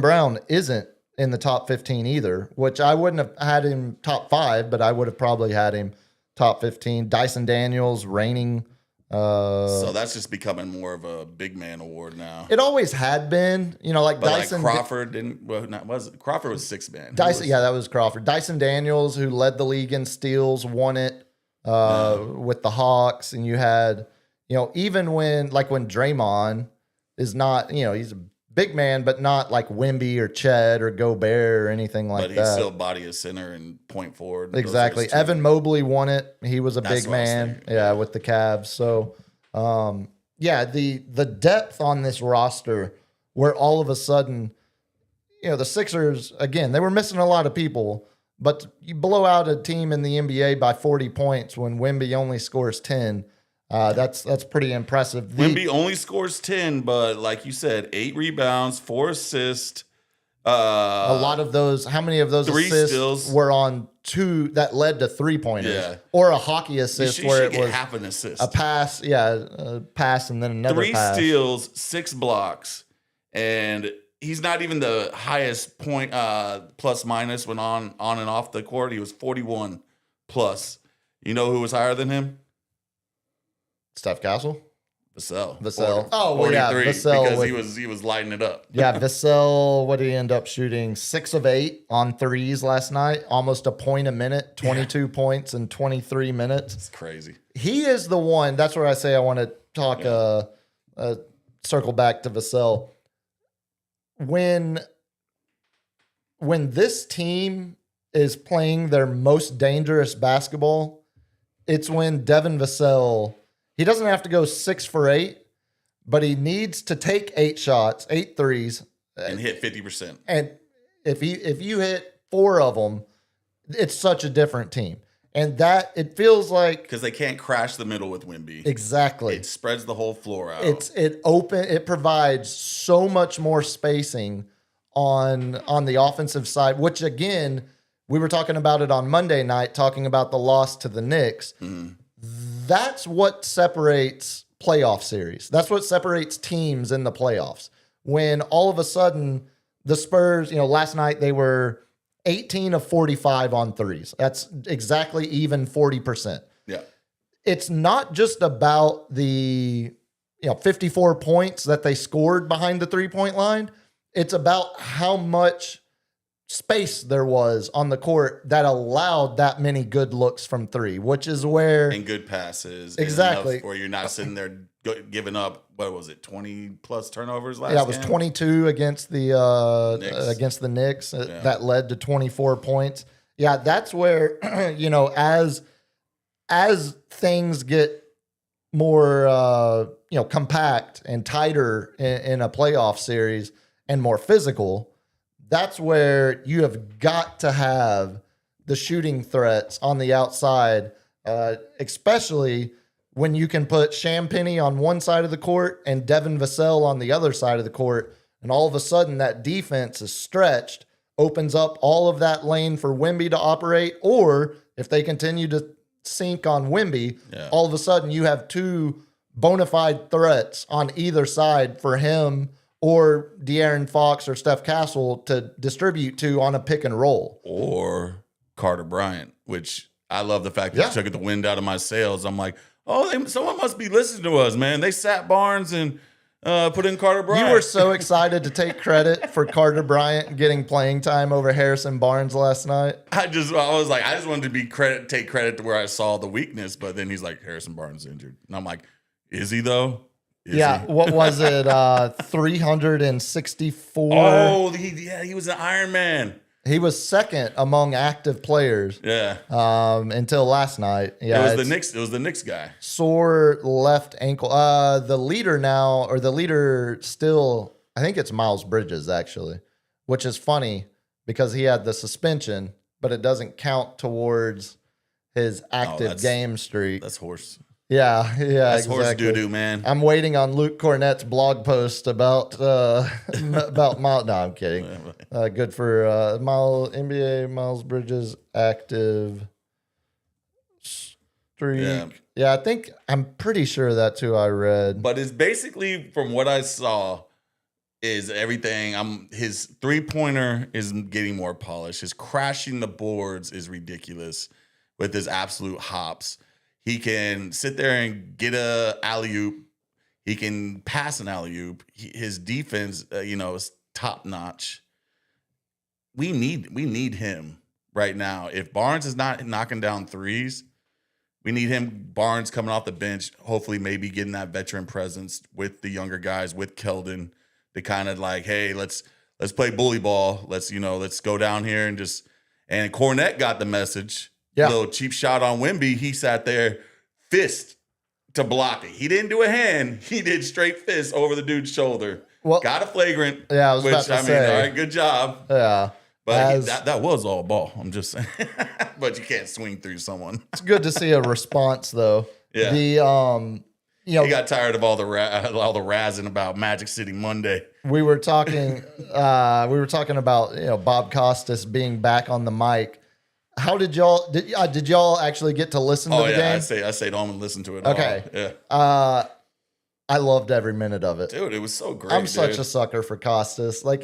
Brown isn't in the top 15 either, which I wouldn't have had him top 5, but I would have probably had him top 15. Dyson Daniels reigning. So that's just becoming more of a big man award now. It always had been, like But Dyson. like Crawford didn't. Well, not was it? Crawford was 6 man. Dyson, that was Crawford. Dyson Daniels, who led the league in steals, won it with the Hawks. And you had, even when Draymond is not, he's a big man, but not like Wemby or Chet or Gobert or anything like But that. he's still body a center and point forward. Exactly. Those are his two. Evan Mobley won it. He was a That's big what I was man. thinking. Yeah, with the Cavs. So, the depth on this roster where all of a sudden, the Sixers, again, they were missing a lot of people, but you blow out a team in the NBA by 40 points when Wemby only scores 10. That's pretty impressive. Wemby only scores 10, but like you said, 8 rebounds, 4 assists. A lot of those, how many of those 3 assists steals. were on 2 that led to 3-pointers? Yeah. Or a hockey assist She where should it get was half an assist. a pass, a pass and then another 3 pass. steals, 6 blocks, and he's not even the highest point plus minus when on and off the court. He was 41 plus. You know who was higher than him? Steph Castle? Vassell. Oh, well, yeah, 43, Vassell because he was lighting it up. Yeah, Vassell, what did he end up shooting? 6 of 8 on threes last night, almost a point a minute, 22 points in 23 minutes. It's crazy. He is the one, that's where I say I want to talk, circle back to Vassell. When this team is playing their most dangerous basketball, it's when Devin Vassell, he doesn't have to go 6 for 8, but he needs to take 8 shots, 8 threes, And hit 50%. and if you hit 4 of them, it's such a different team. And that it feels like Because they can't crash the middle with Wemby. exactly. It spreads the whole floor out. It provides so much more spacing on the offensive side, which again, we were talking about it on Monday night, talking about the loss to the Knicks. That's what separates playoff series. That's what separates teams in the playoffs. When all of a sudden the Spurs, last night they were 18 of 45 on threes. That's exactly even 40%. yeah. It's not just about the 54 points that they scored behind the 3-point line. It's about how much space there was on the court that allowed that many good looks from 3, which is where And good passes. and Exactly. enough where you're not sitting there giving up, what was it, 20 plus turnovers last it was game? 22 against the Knicks. That led to 24 points. Yeah, that's where as things get more compact and tighter in a playoff series and more physical, that's where you have got to have the shooting threats on the outside, especially when you can put Champagnie on one side of the court and Devin Vassell on the other side of the court, and all of a sudden that defense is stretched, opens up all of that lane for Wemby to operate, or if they continue to sink on Wemby, all of a sudden you have 2 bona fide threats on either side for him or De'Aaron Fox or Steph Castle to distribute to on a pick and roll. Or Carter Bryant, which I love the fact that you took the wind out of my sails. I'm like, someone must be listening to us, man. They sat Barnes and put in Carter Bryant. You were so excited to take credit for Carter Bryant getting playing time over Harrison Barnes last night. I just wanted to take credit to where I saw the weakness, but then he's like, Harrison Barnes injured. And I'm like, is he though? Is he? What was it? 364. Oh, he was an Iron Man. He was second among active players. Yeah. Until last night. Yeah, It was the Knicks guy. Sore left ankle. The leader still, I think it's Miles Bridges actually, which is funny because he had the suspension, but it doesn't count towards his active game streak. That's horse. Yeah, That's exactly. horse doo-doo, man. I'm waiting on Luke Cornett's blog post about Miles. No, I'm kidding. Good for NBA Miles Bridges active streak. Yeah. Yeah, I'm pretty sure that's who I read. But it's basically, from what I saw, is everything. His 3-pointer is getting more polished. His crashing the boards is ridiculous with his absolute hops. He can sit there and get a alley-oop. He can pass an alley-oop. His defense, is top notch. We need him right now. If Barnes is not knocking down threes, we need him. Barnes coming off the bench, hopefully maybe getting that veteran presence with the younger guys, with Keldon, to kind of like, hey, let's play bully ball. Let's go down here and Cornette got the message. Yeah. Little cheap shot on Wemby. He sat there, fist to block it. He didn't do a hand. He did straight fist over the dude's shoulder. Well, got a flagrant. Yeah, I was about to say. All right, good job. Yeah. But that was all ball. I'm just saying. But you can't swing through someone. It's good to see a response, though. Yeah. He got tired of all the razzing about Magic City Monday. We were talking about Bob Costas being back on the mic. How did y'all actually get to listen to the game? I stayed home and listened to it. Okay. All. Yeah. I loved every minute of it. Dude, it was so great. I'm such a sucker for Costas. Like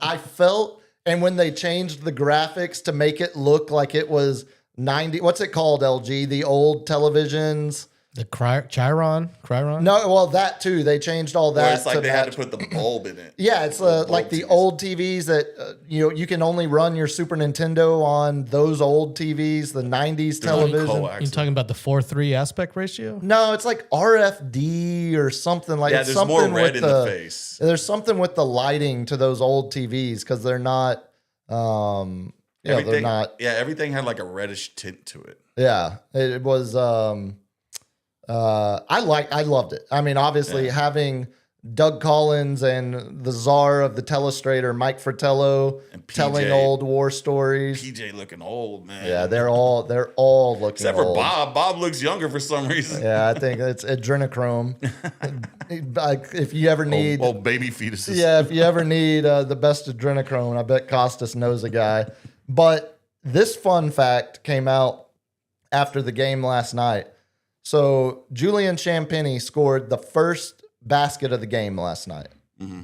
I felt, and when they changed the graphics to make it look like it was 90, what's it called, LG? The old televisions. The Chiron? No, well, that too. They changed all that. Where it's like to they match. had to put the bulb in it. Yeah, it's like the TVs. old TVs that you can only run your Super Nintendo on those old TVs, the 90s television. coax. You're talking about the 4:3 aspect ratio? No, it's like RFD or something like. Yeah, it's there's something more red with in the face. There's something with the lighting to those old TVs because they're not. They're not. Yeah, everything had like a reddish tint to it. Yeah, it was. I loved it. I mean, obviously having Doug Collins and the czar of the telestrator, Mike Fratello, And PJ. telling old war stories. PJ looking old, man. Yeah, they're all looking Except for old. Bob. Bob looks younger for some reason. Yeah, I think it's adrenochrome. If you ever need, old baby fetuses. yeah, if you ever need the best adrenochrome, I bet Costas knows a guy. But this fun fact came out after the game last night. So Julian Champagny scored the first basket of the game last night. Mm-hmm.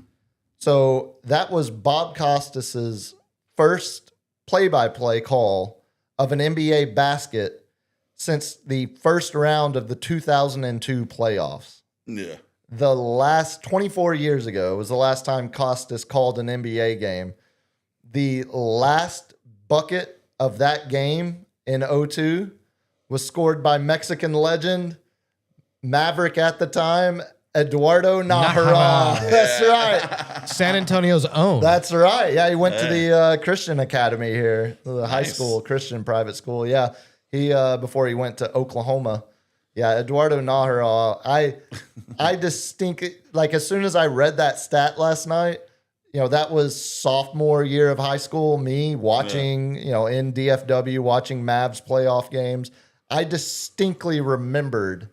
So that was Bob Costas's first play-by-play call of an NBA basket since the first round of the 2002 playoffs. Yeah. The last 24 years ago was the last time Costas called an NBA game. The last bucket of that game in 2002 was scored by Mexican legend, Maverick at the time, Eduardo Nájera. Nájera. That's right. San Antonio's own. That's right. Yeah, he went to the Christian Academy here, the high Nice. school, Christian private school. Yeah, he before he went to Oklahoma. Yeah, Eduardo Nájera. I distinctly, like, as soon as I read that stat last night, that was sophomore year of high school, me watching, in DFW, watching Mavs playoff games. I distinctly remembered,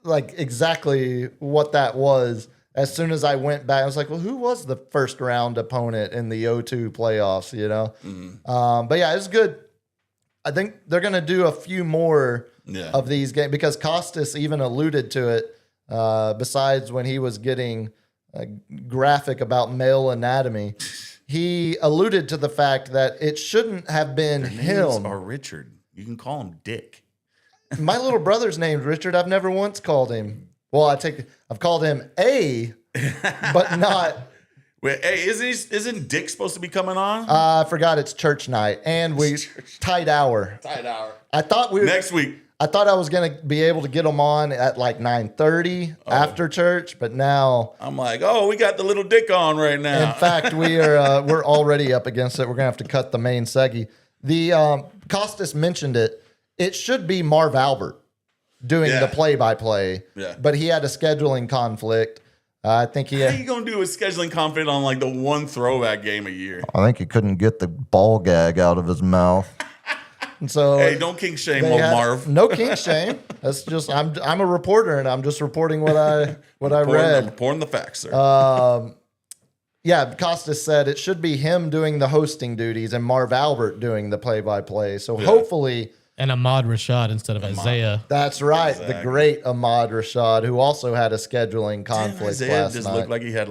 like, exactly what that was. As soon as I went back, I was like, well, who was the first round opponent in the 0-2 playoffs, Mm-hmm. But yeah, it's good. I think they're going to do a few more Yeah. of these games because Costas even alluded to it, besides when he was getting graphic about male anatomy. He alluded to the fact that it shouldn't have been Names him. are Richard. You can call him Dick. My little brother's named Richard. I've never once called him. Well, I've called him A, but not. Wait, hey, isn't Dick supposed to be coming on? I forgot it's church night, and we tight hour. Tight hour. I thought Next week. I thought I was gonna be able to get them on at like 9:30 after church, but now, I'm like, oh, we got the little Dick on right now. in fact, we're already up against it. We're gonna have to cut the main seggy. The Costas mentioned it. It should be Marv Albert doing Yeah. the play-by-play, Yeah. but he had a scheduling conflict. I think he. How you gonna do a scheduling conflict on like the one throwback game a year? I think he couldn't get the ball gag out of his mouth. And so Hey, don't kink shame they old had- Marv. No king shame. That's just I'm a reporter and I'm just reporting what I read. Reporting the facts, sir. Yeah, Costas said it should be him doing the hosting duties and Marv Albert doing the play-by-play. So hopefully And Ahmad Rashad instead of Isaiah. That's right. Exactly. The great Ahmad Rashad, who also had a scheduling Didn't conflict Isaiah last just night. looked like he had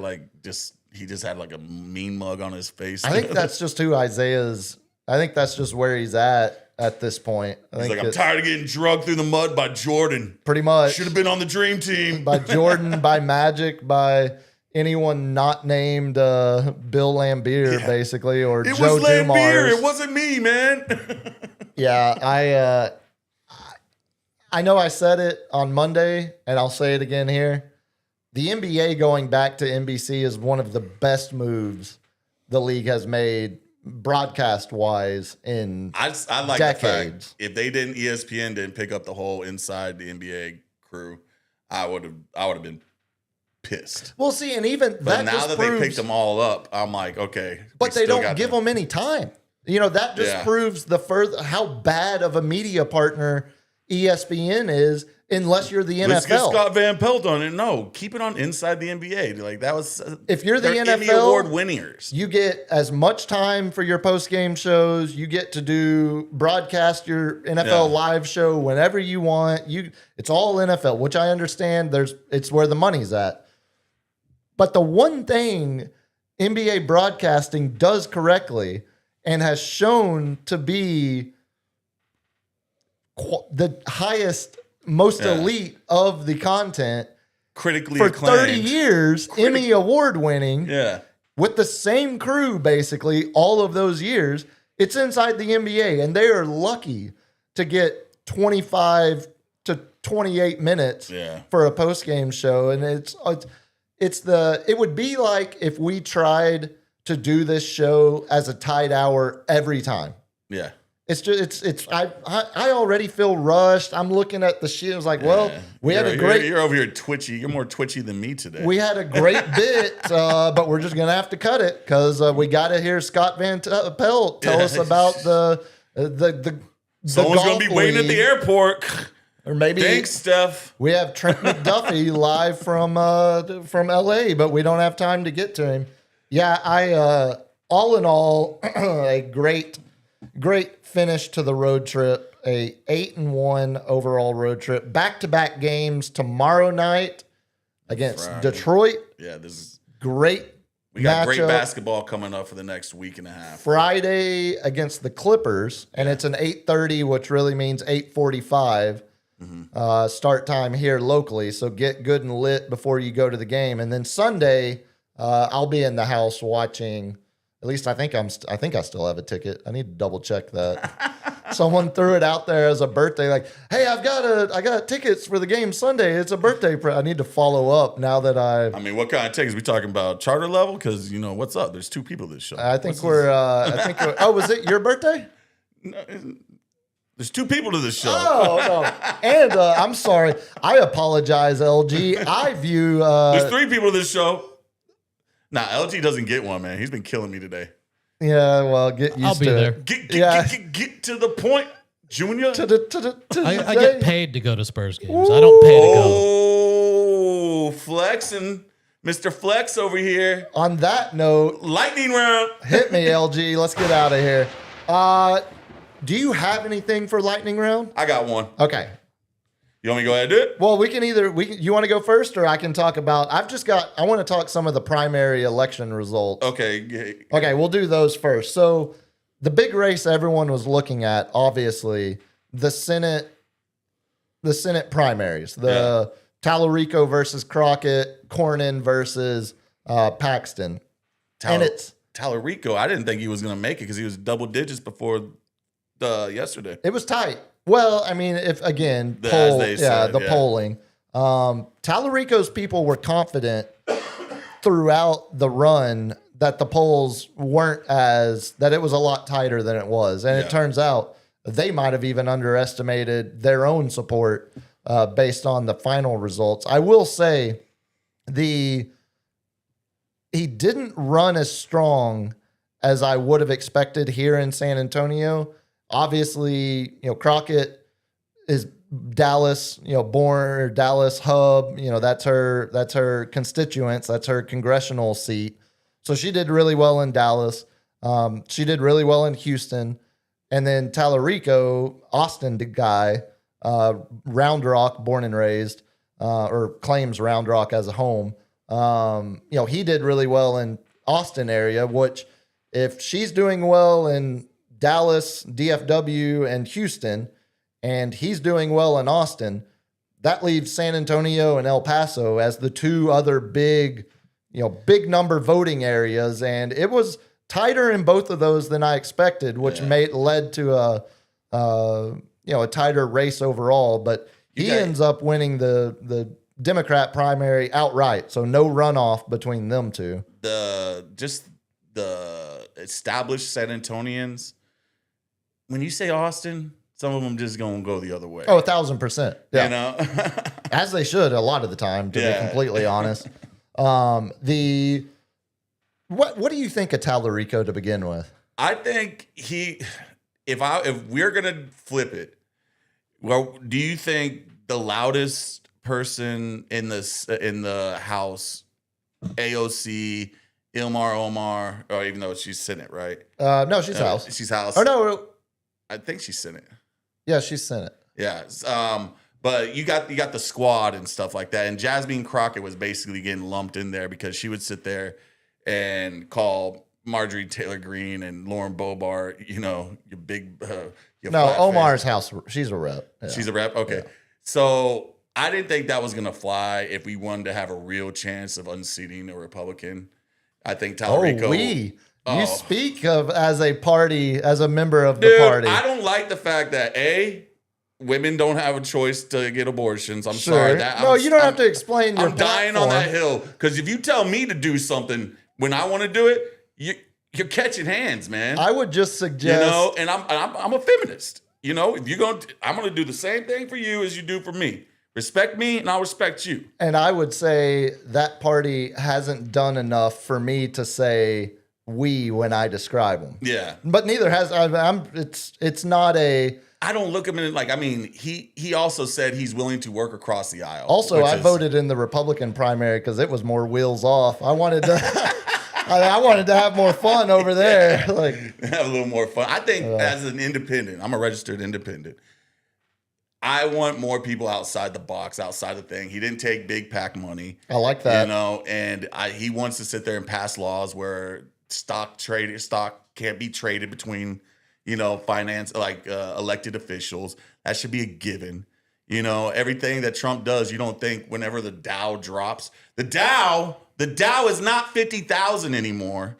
he just had like a mean mug on his face. I think that's just who Isaiah's. I think that's just where he's at this point. I He's think like, I'm tired of getting drugged through the mud by Jordan. pretty much Should have been on the dream team. by Jordan, by Magic, by anyone not named Bill Lambier, basically, or It Joe was Lambeer. Dumars. It wasn't me, man. Yeah, I know I said it on Monday, and I'll say it again here. The NBA going back to NBC is one of the best moves the league has made broadcast wise in I like the fact decades. if ESPN didn't pick up the whole inside the NBA crew, I would have been pissed. Well, see, and even But that now just that proves, they picked them all up, I'm like, okay. but they don't give them any time. That just Yeah. proves how bad of a media partner ESPN is, unless you're the Let's get NFL. Scott Van Pelt on it. No, keep it on inside the NBA. Like that was If you're the they're NFL, Emmy Award winners. You get as much time for your post-game shows. You get to broadcast your NFL Yeah. live show whenever you want. It's all NFL, which I understand. It's where the money's at. But the one thing NBA broadcasting does correctly and has shown to be the highest, most Yeah. elite of the content Critically for acclaimed. 30 years, Emmy Award winning, Yeah. with the same crew basically all of those years. It's inside the NBA, and they are lucky to get 25 to 28 minutes Yeah. for a post game show. And it would be like if we tried to do this show as a tight hour every time. Yeah. It's just I already feel rushed. I'm looking at the sheet. I was like, well, Yeah. we had a great You're over here twitchy. You're more twitchy than me today. We had a great bit, but we're just gonna have to cut it because we got to hear Scott Van Pelt tell us about the Someone's gonna be golf waiting at the league. airport. Or maybe Thanks, Steph. we have Trent McDuffie live from LA, but we don't have time to get to him. Yeah, I all in all, a great finish to the road trip. A 8-1 overall road trip. Back-to-back games tomorrow night against Friday. Detroit. Yeah, this is Great. we got great matchup. basketball coming up for the next week and a half. Friday against the Clippers, and it's an 8:30, which really means 8:45 start time here locally. So get good and lit before you go to the game, and then Sunday I'll be in the house watching. At least I think I still have a ticket. I need to double check that. Someone threw it out there as a birthday, like, "Hey, I got tickets for the game Sunday. It's a birthday." I need to follow up now that I mean, what kind of tickets we talking about? Charter level? Because what's up? There's two people this show. I think we're. Oh, was it your birthday? There's two people to this show. Oh no! And I'm sorry. I apologize, LG. I view. There's three people to this show. Nah, LG doesn't get one, man. He's been killing me today. Yeah, well, get used I'll be to there. it. Get to the point, Junior. To the I get paid to go to Spurs games. I don't pay to go. Oh, flexing. Mr. Flex over here. On that note, Lightning round. hit me, LG. Let's get out of here. Do you have anything for lightning round? I got one. Okay. You want me to go ahead and do it? Well, you want to go first, or I can talk about. I want to talk some of the primary election results. Okay. Okay, we'll do those first. So the big race everyone was looking at, obviously, the Senate primaries, the Tallarico versus Crockett, Cornyn versus Paxton. And it's Tallarico. I didn't think he was going to make it because he was double digits before yesterday. it was tight. Well, I mean, if again, As they said, yeah. polling. Tallarico's people were confident throughout the run that the polls that it was a lot tighter than it was. And Yeah. it turns out they might have even underestimated their own support based on the final results. I will say he didn't run as strong as I would have expected here in San Antonio. Obviously, Crockett is Dallas, born Dallas hub. That's her constituents. That's her congressional seat. So she did really well in Dallas. She did really well in Houston. And then Tallarico, Austin guy, Round Rock, born and raised, or claims Round Rock as a home. He did really well in Austin area, which if she's doing well in Dallas, DFW, and Houston, and he's doing well in Austin, that leaves San Antonio and El Paso as the two other big number voting areas. And it was tighter in both of those than I expected, which led to a tighter race overall. But he ends up winning the Democrat primary outright, so no runoff between them two. The established San Antonians, when you say Austin, some of them just gonna go the other way. Oh, 1,000%. Yeah. You know, As they should a lot of the time, to be completely honest. What do you think of Tallarico to begin with? I think if we're gonna flip it, well, do you think the loudest person in the House, AOC, Ilmar Omar, or even though she's Senate, right? No, she's House. She's House. Or no, I think she's Senate. yeah, she's Senate. Yeah. But you got the squad and stuff like that. And Jasmine Crockett was basically getting lumped in there because she would sit there and call Marjorie Taylor Greene and Lauren Boebert, your big. Your No, flat Omar's face. House. She's a rep. Yeah. She's a rep. Okay. Yeah. So I didn't think that was gonna fly if we wanted to have a real chance of unseating a Republican. I think Tallarico. You speak of as a party, as a member of the Dude, party. I don't like the fact that women don't have a choice to get abortions. I'm Sure. sorry. You don't have to explain your I'm dying on that hill because if you tell me to do something when I want to do it, you're catching hands, man. I would just suggest, and I'm a feminist. If you're I'm gonna do the same thing for you as you do for me. Respect me, and I'll respect you. and I would say that party hasn't done enough for me to say we when I describe them. Yeah. But neither has it's not a. I don't look at him like, he also said he's willing to work across the aisle. Also, I voted in the Republican primary because it was more wheels off. I wanted to. I wanted to have more fun over there. Have a little more fun. I think as an independent, I'm a registered independent. I want more people outside the box, outside the thing. He didn't take big PAC money. I like that. And he wants to sit there and pass laws where stock can't be traded between, finance, elected officials. That should be a given. Everything that Trump does, you don't think whenever the Dow drops, the Dow is not 50,000 anymore.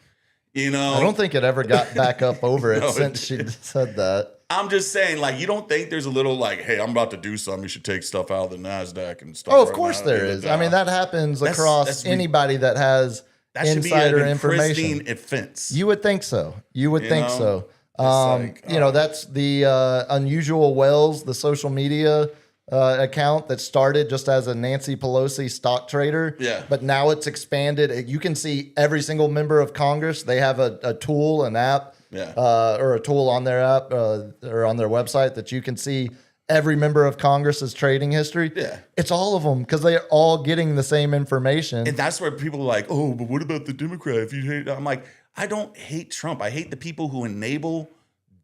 I don't think it ever got back up over it No, since she said that. I'm just saying, you don't think there's a little hey, I'm about to do something. You should take stuff out of the NASDAQ and stuff. Oh, of right course now. there is. I mean, that happens across that's anybody that has That should insider be a information. pristine offense. You would think so. You would think so. It's That's the Unusual Wells, the social media account that started just as a Nancy Pelosi stock trader. Yeah. But now it's expanded. You can see every single member of Congress. They have a tool, an app, or a tool on their app or on their website that you can see every member of Congress's trading history. Yeah. It's all of them because they're all getting the same information. And that's where people are like, oh, but what about the Democrat? If you hate, I'm like, I don't hate Trump. I hate the people who enable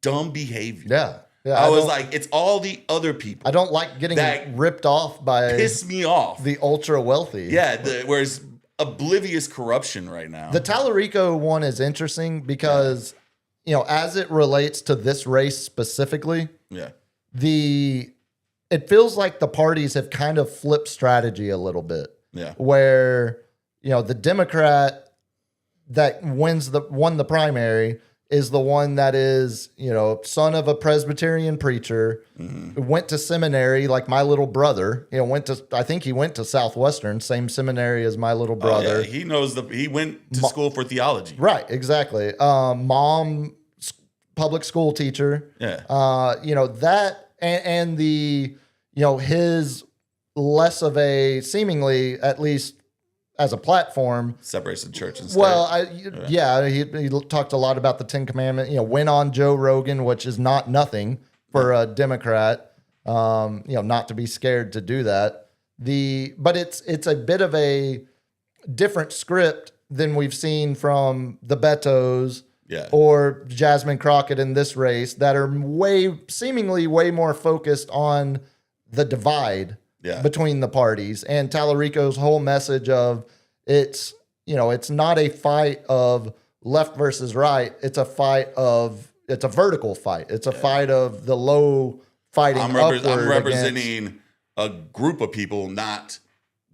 dumb behavior. Yeah. I was like, it's all the other people. I don't like getting that ripped off by piss me off. the ultra wealthy. Yeah, where's oblivious corruption right now. The Tallarico one is interesting because, as it relates to this race specifically, yeah. It feels like the parties have kind of flipped strategy a little bit. Yeah. Where, the Democrat that won the primary is the one that is, son of a Presbyterian preacher, who went to seminary like my little brother. I think he went to Southwestern, same seminary as my little brother. He knows he went to school for theology. Right, exactly. Mom, public school teacher. Yeah. That and the, his less of a seemingly, at least as a platform, Separates the church and state. well, he talked a lot about the Ten Commandments. Went on Joe Rogan, which is not nothing for a Democrat. Not to be scared to do that. But it's a bit of a different script than we've seen from the Betos Yeah. or Jasmine Crockett in this race that are seemingly way more focused on the divide Yeah. between the parties. And Tallarico's whole message of it's not a fight of left versus right. It's a vertical fight. It's a fight of the low fighting I'm upward. representing a group of people, not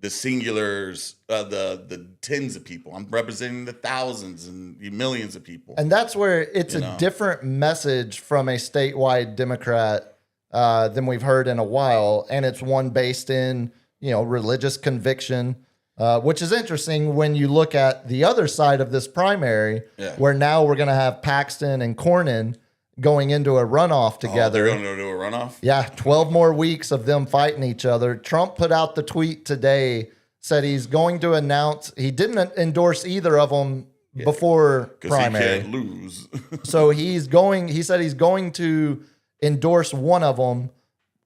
the singulars, the tens of people. I'm representing the thousands and the millions of people. And that's where it's a different message from a statewide Democrat than we've heard in a while. And it's one based in, religious conviction, which is interesting when you look at the other side of this primary, where now we're going to have Paxton and Cornyn going into a runoff together. They're going to do a runoff? Yeah, 12 more weeks of them fighting each other. Trump put out the tweet today, said he's going to announce, he didn't endorse either of them before primary. He can't lose. So he said he's going to endorse one of them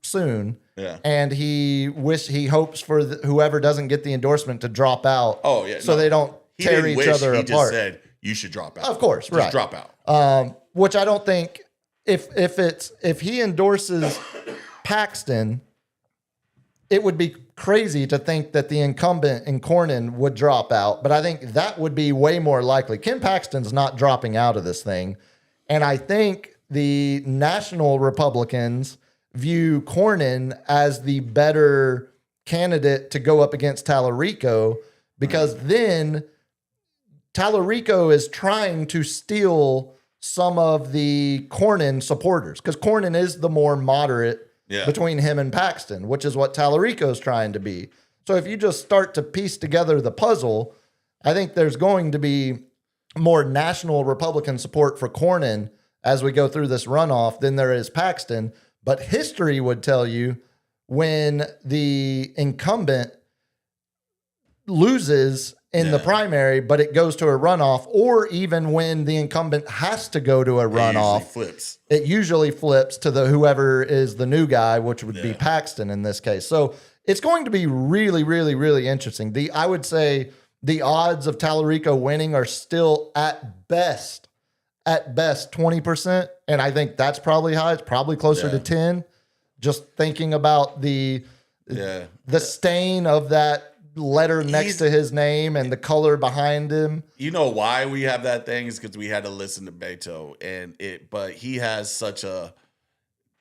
soon. Yeah. And he hopes for whoever doesn't get the endorsement to drop out. Oh, yeah. So they don't tear each other apart. He just said, you should drop out. Of course, just right. drop out. Which I don't think if he endorses Paxton, it would be crazy to think that the incumbent in Cornyn would drop out. But I think that would be way more likely. Ken Paxton's not dropping out of this thing. And I think the national Republicans view Cornyn as the better candidate to go up against Tallarico, because then Tallarico is trying to steal some of the Cornyn supporters, because Cornyn is the more moderate between him and Paxton, which is what Tallarico is trying to be. So if you just start to piece together the puzzle, I think there's going to be more national Republican support for Cornyn as we go through this runoff than there is Paxton. But history would tell you when the incumbent loses in the primary, but it goes to a runoff, or even when the incumbent has to go to a runoff, it usually flips to whoever is the new guy, which would be Paxton in this case. So it's going to be really, really, really interesting. I would say the odds of Tallarico winning are still at best 20%. And I think that's probably high. It's probably closer to 10. Just thinking about the stain of that letter next to his name and the color behind him. You know why we have that thing is because we had to listen to Beto, but he has such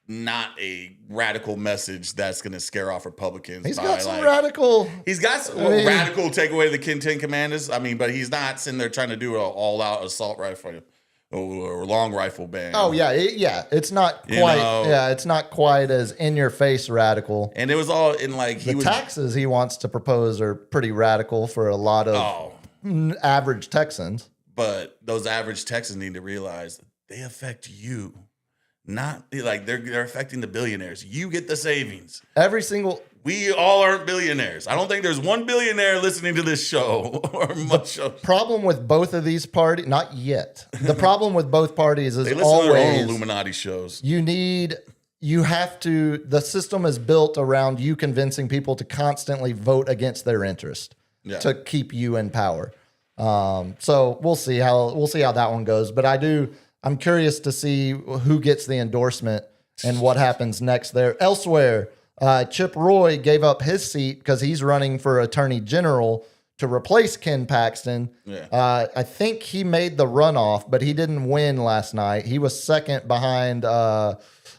not a radical message that's going to scare off Republicans. He's got some radical. He's got some radical take away the Ten Commandments. I mean, but he's not sitting there trying to do an all-out assault rifle or long rifle ban. Oh yeah, it's not quite. It's not quite as in your face radical. And it was all in the taxes he wants to propose are pretty radical for a lot of average Texans. But those average Texans need to realize that they affect you. Not they're affecting the billionaires. You get the savings. We all aren't billionaires. I don't think there's one billionaire listening to this show or much show. Problem with both of these parties, not yet. The problem with both parties is they listen always to their own Illuminati shows. The system is built around you convincing people to constantly vote against their interest to keep you in power. So we'll see how that one goes. But I'm curious to see who gets the endorsement and what happens next there. Elsewhere, Chip Roy gave up his seat because he's running for Attorney General to replace Ken Paxton. I think he made the runoff, but he didn't win last night. He was second behind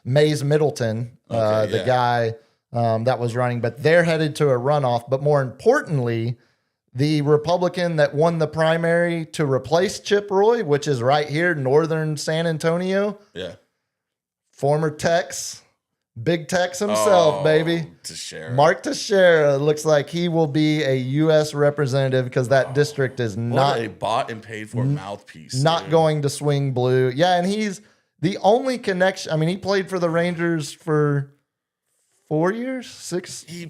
Mays Middleton, the guy that was running. But they're headed to a runoff. But more importantly, the Republican that won the primary to replace Chip Roy, which is right here, northern San Antonio. Yeah. Former Tex, Big Tex himself, baby. Teixeira. Mark Teixeira looks like he will be a U.S. representative because that district is not a bought and paid for mouthpiece. Not going to swing blue. Yeah, and he's the only connection. I mean, he played for the Rangers for 4 years, 5 years. He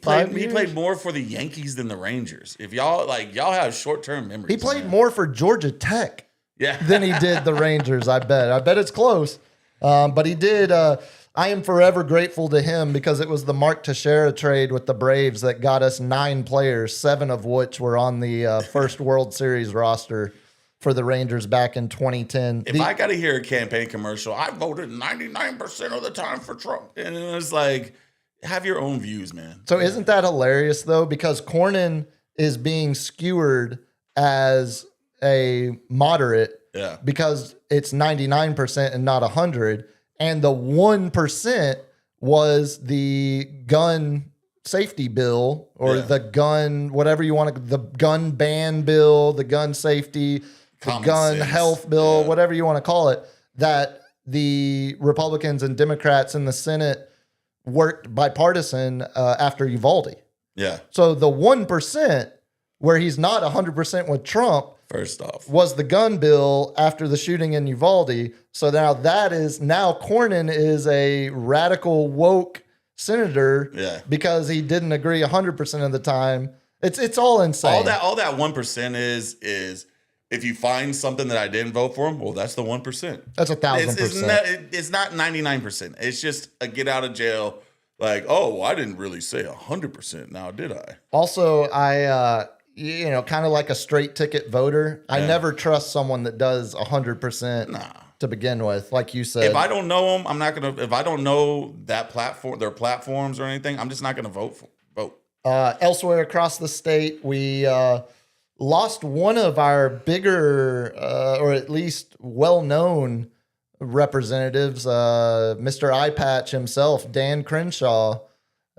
played more for the Yankees than the Rangers. If y'all have short-term memories. He played more for Georgia Tech than he did the Rangers, I bet. I bet it's close. But he did. I am forever grateful to him because it was the Mark Teixeira trade with the Braves that got us 9 players, 7 of which were on the first World Series roster for the Rangers back in 2010. If I got to hear a campaign commercial, I voted 99% of the time for Trump. And it was like, have your own views, man. So isn't that hilarious though? Because Cornyn is being skewered as a moderate Yeah. because it's 99% and not 100. And the 1% was the gun safety bill or Yeah. the gun, whatever you want to, the gun ban bill, the gun safety, the Common gun sense. health bill, Yeah. whatever you want to call it, that the Republicans and Democrats in the Senate worked bipartisan after Uvalde. Yeah. So the 1% where he's not 100% with Trump First off. was the gun bill after the shooting in Uvalde. So now Cornyn is a radical woke senator Yeah. because he didn't agree 100% of the time. It's all insane. All that 1% is if you find something that I didn't vote for him, well, that's the 1%. That's 1,000%. It's not 99%. It's just a get out of jail. Like, oh, well, I didn't really say 100% now, did I? Also, I kind of like a straight ticket voter. I Yeah. never trust someone that does 100% Nah. to begin with, like you said. If I don't know them, I'm not gonna. If I don't know that platform, their platforms or anything, I'm just not gonna vote. Elsewhere across the state, we lost one of our bigger, or at least well-known representatives, Mr. Eye Patch himself, Dan Crenshaw,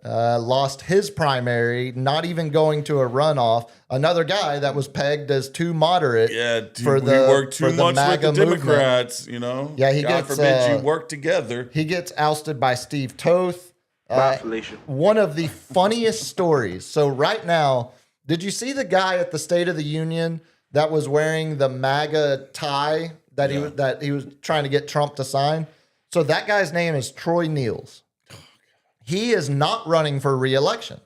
lost his primary, not even going to a runoff. Another guy that was pegged as too moderate. Yeah, dude, For we the- work too for the much MAGA with the movement. Democrats. You know, Yeah, he God gets, forbid you work together. He gets ousted by Steve Toth. Bye, Felicia. One of the funniest stories. So right now, did you see the guy at the State of the Union that was wearing the MAGA tie that he was trying to get Trump to sign? So that guy's name is Troy Niels. He is not running for re-election.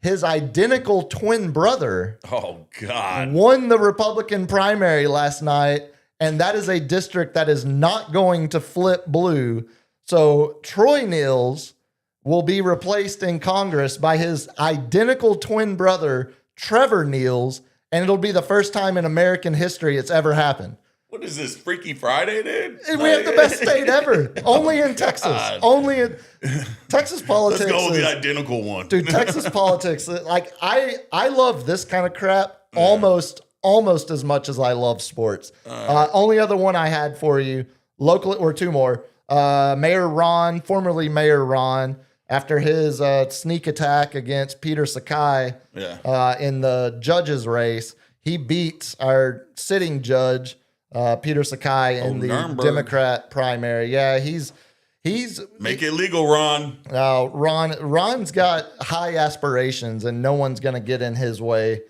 His identical twin brother Oh God, won the Republican primary last night, and that is a district that is not going to flip blue. So Troy Niels will be replaced in Congress by his identical twin brother, Trevor Niels, and it'll be the first time in American history it's ever happened. what is this, Freaky Friday, dude? And we have the best state ever. Only in Texas. God. Only in Texas politics. Let's go with is- the identical one, Dude, Texas politics, like I love this kind of crap almost as much as I love sports. Only other one I had for you, local or two more. Mayor Ron, formerly Mayor Ron, after his sneak attack against Peter Sakai in the judges race, he beats our sitting judge, Peter Sakai, in the Nuremberg. Democrat primary. Yeah, he's Make it legal, Ron. Ron's got high aspirations, and no one's going to get in his way.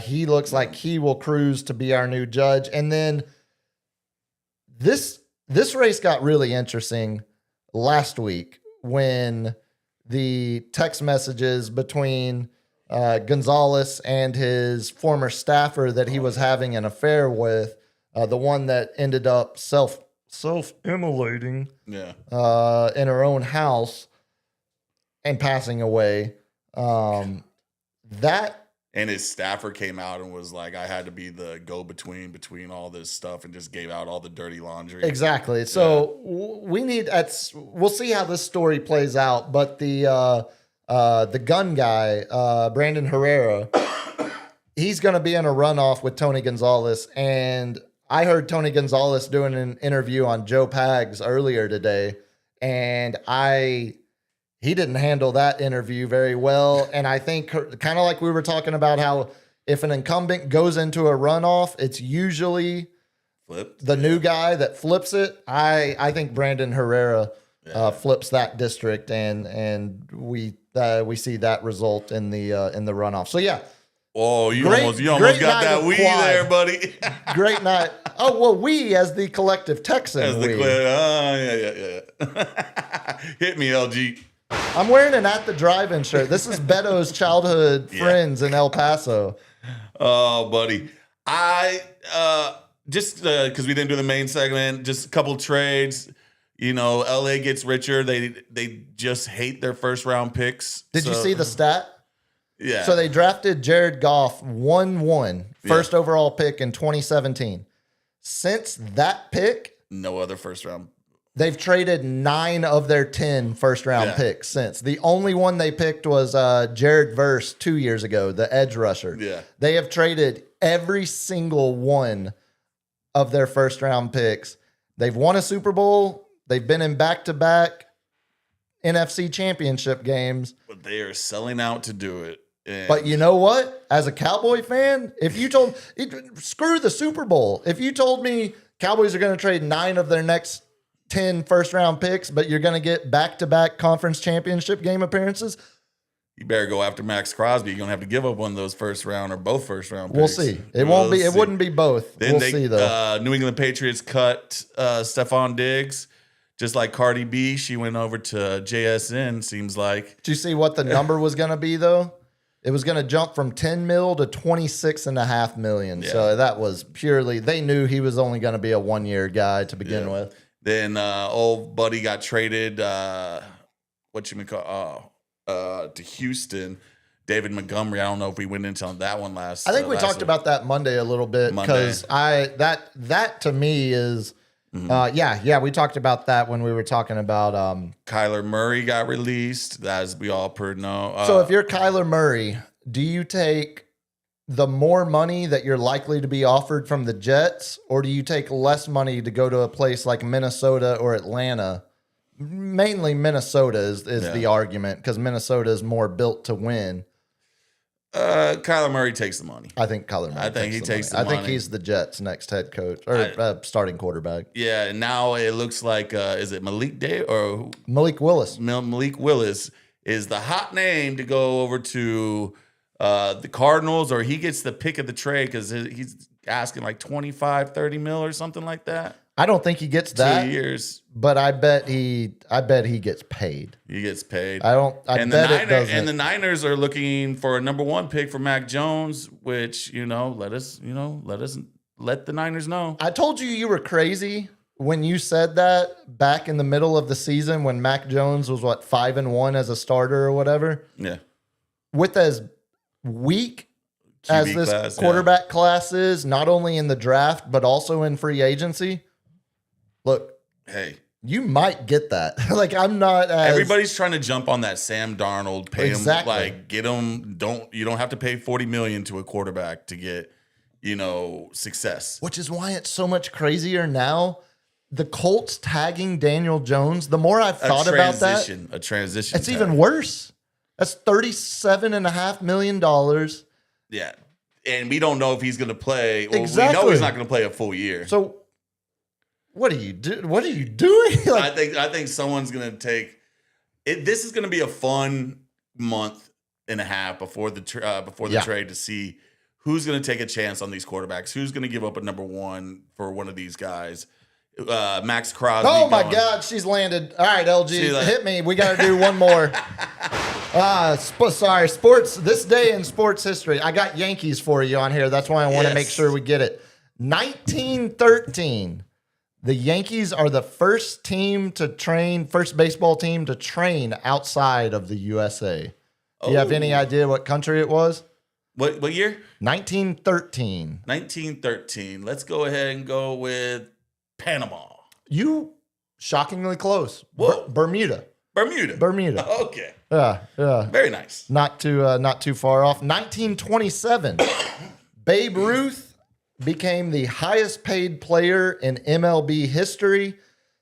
He looks like he will cruise to be our new judge. And then this race got really interesting last week when the text messages between Gonzalez and his former staffer that he was having an affair with, the one that ended up self-immolating Yeah. in her own house and passing away. That And his staffer came out and was like, I had to be the go-between between all this stuff, and just gave out all the dirty laundry. exactly. So we'll see how this story plays out. But the gun guy, Brandon Herrera, he's going to be in a runoff with Tony Gonzalez. And I heard Tony Gonzalez doing an interview on Joe Pags earlier today, and he didn't handle that interview very well. And I think kind of like we were talking about how if an incumbent goes into a runoff, it's usually Flipped. the new guy that flips it. I think Brandon Herrera flips that district, and we see that result in the runoff. So yeah, Oh, you Great- almost great got night that of we quad. there, buddy. great night. Oh well, we as the collective Texan. That's the we. clip. Yeah. Hit me, LG. I'm wearing an At the Drive-In shirt. This is Beto's childhood friends in El Paso. Oh, buddy. I just because we didn't do the main segment, just a couple trades. You know, LA gets richer. They just hate their first round picks. Did you see the stat? Yeah. So they drafted Jared Goff 1-1, first Yeah. overall pick in 2017. Since that pick, No other first round. they've traded 9 of their 10 first round Yeah. picks since. The only one they picked was Jared Verse 2 years ago, the edge rusher. Yeah. They have traded every single one of their first round picks. They've won a Super Bowl. They've been in back-to-back NFC championship games. But they are selling out to do it. And But you know what? As a Cowboy fan, if you told screw the Super Bowl, if you told me Cowboys are going to trade 9 of their next 10 first round picks, but you're going to get back-to-back conference championship game appearances, you better go after Max Crosby. You're gonna have to give up one of those first round or both first round picks. we'll see. It won't be. It wouldn't be both. Then We'll they, see though. New England Patriots cut Stephon Diggs, just like Cardi B. She went over to JSN. Seems like Did you see what the number was going to be though? It was going to jump from 10 mil to 26.5 million. Yeah. So that was purely. They knew he was only going to be a 1-year guy to begin Yeah. with. then old buddy got traded. To Houston. David Montgomery. I don't know if we went into that one last. I think we last talked week. about that Monday a little bit because that to me is we talked about that when we were talking about Kyler Murray got released, as we all know. so if you're Kyler Murray, do you take the more money that you're likely to be offered from the Jets, or do you take less money to go to a place like Minnesota or Atlanta? Mainly Minnesota is the argument because Minnesota is more built to win. Kyler Murray takes the money. I think Kyler Murray. I think he takes the I think money. he's the Jets' next head coach or starting quarterback. Yeah, and now it looks like is it Malik Day or who? Malik Willis. Malik Willis is the hot name to go over to the Cardinals, or he gets the pick of the trade because he's asking like 25, 30 mil or something like that. I don't think he gets that, 2 years. but I bet he gets paid. He gets paid. I bet it doesn't. And the Niners are looking for a number 1 pick for Mac Jones, which let the Niners know. I told you were crazy when you said that back in the middle of the season when Mac Jones was 5-1 as a starter or whatever. Yeah, With as weak as QB this class, quarterback class is, not only in the draft but also in free agency. Look, hey. you might get that. Like I'm not as Everybody's trying to jump on that Sam Darnold, pay Exactly. him, like get him. You don't have to pay $40 million to a quarterback to get, success. which is why it's so much crazier now. The Colts tagging Daniel Jones. The more I've thought about that, A transition. it's tag. even worse. That's $37.5 million. Yeah, and we don't know if he's going to play. Well, we know Exactly. he's not going to play a full year. So what are you do? What are you doing? Like, I think someone's going to take it. This is going to be a fun month and a half before the Yeah. trade to see who's going to take a chance on these quarterbacks. Who's going to give up a number 1 for one of these guys? Max Crosby. oh my going- God, she's landed. All right, LG, See, like- hit me. We got to do one more. Sorry, sports. This day in sports history. I got Yankees for you on here. That's why I want to make Yes. sure we get it. 1913. The Yankees are the first baseball team to train outside of the USA. Do you have any idea what country it was? What year? 1913. 1913. Let's go ahead and go with Panama. You shockingly close. Whoa. Bermuda. Bermuda. Okay. Yeah. Very nice. Not too far off. 1927. Babe Ruth became the highest paid player in MLB history.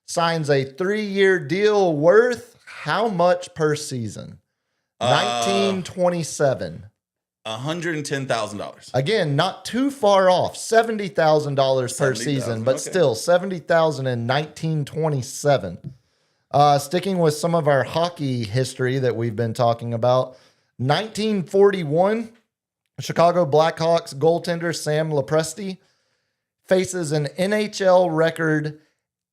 Signs a 3-year deal worth how much per season? 1927. $110,000. Again, not too far off. $70,000 per season, but okay. still $70,000 in 1927. Sticking with some of our hockey history that we've been talking about, 1941, Chicago Blackhawks goaltender Sam Lepresti faces an NHL record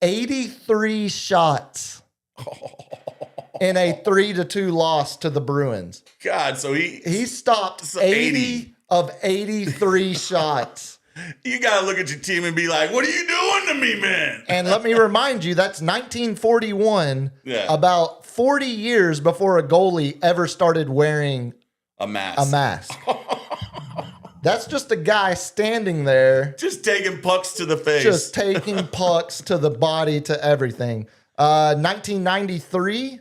83 shots in a 3-2 loss to the Bruins. God, so He stopped So 80 of 83 shots. you gotta look at your team and be like, "What are you doing to me, man?" And let me remind you, that's 1941, Yeah. about 40 years before a goalie ever started wearing A mask. A mask. That's just a guy standing there, Just taking pucks to the face. just taking pucks to the body, to everything. 1993,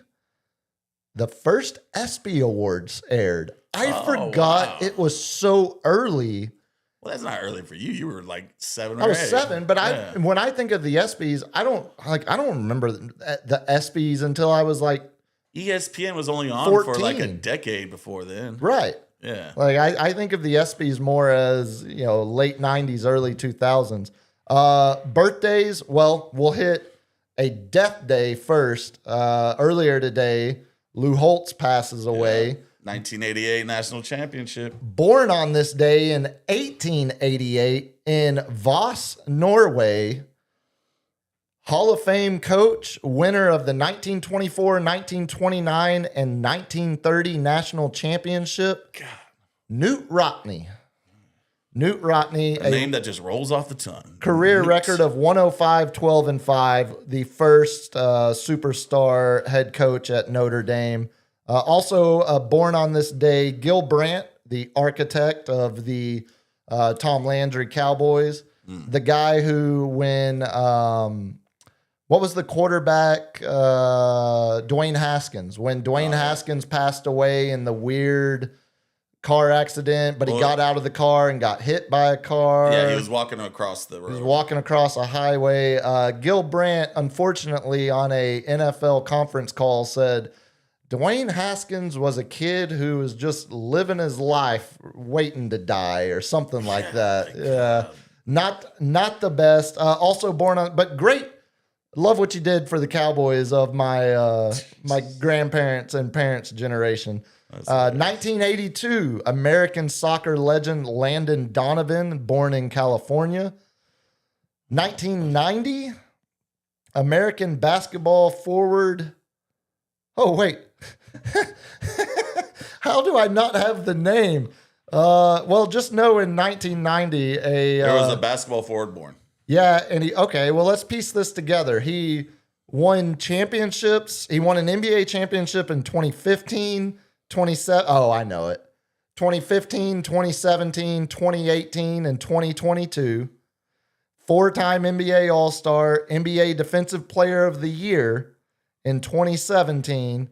the first ESPY Awards aired. I forgot it was so early. Well, that's not early for you. You were like 7 or 8. I was 7, but Yeah. when I think of the ESPYs, I don't remember the ESPYs until I was like, ESPN was only on for like a 14. decade before then. right. Yeah. Like I think of the ESPYs more as, late 90s, early 2000s. Birthdays, well, we'll hit a death day first. Earlier today, Lou Holtz passes away. 1988 national championship. Born on this day in 1888 in Voss, Norway. Hall of Fame coach, winner of the 1924, 1929, and 1930 national championship. Newt Rockne. Newt Rockne, A name that just rolls off the tongue. career record of 105, 12, and 5. The first superstar head coach at Notre Dame. Also born on this day, Gil Brandt, the architect of the Tom Landry Cowboys. The guy who, when, what was the quarterback? Dwayne Haskins. When Dwayne Haskins passed away in the weird car accident, but he got out of the car and got hit by a car. Yeah, he was walking across the road. He was walking across a highway. Gil Brandt, unfortunately, on a NFL conference call said, Dwayne Haskins was a kid who was just living his life waiting to die or something like that. Yeah, not the best. Also born on, but great. Love what you did for the Cowboys of my my grandparents and parents' generation. 1982, American soccer legend Landon Donovan, born in California. 1990, American basketball forward. Oh, wait. How do I not have the name? Well, just know in 1990, There was a basketball forward born. yeah, and well, let's piece this together. He won championships. He won an NBA championship in 2015, 27. Oh, I know it. 2015, 2017, 2018, and 2022. 4-time NBA All-Star, NBA Defensive Player of the Year in 2017.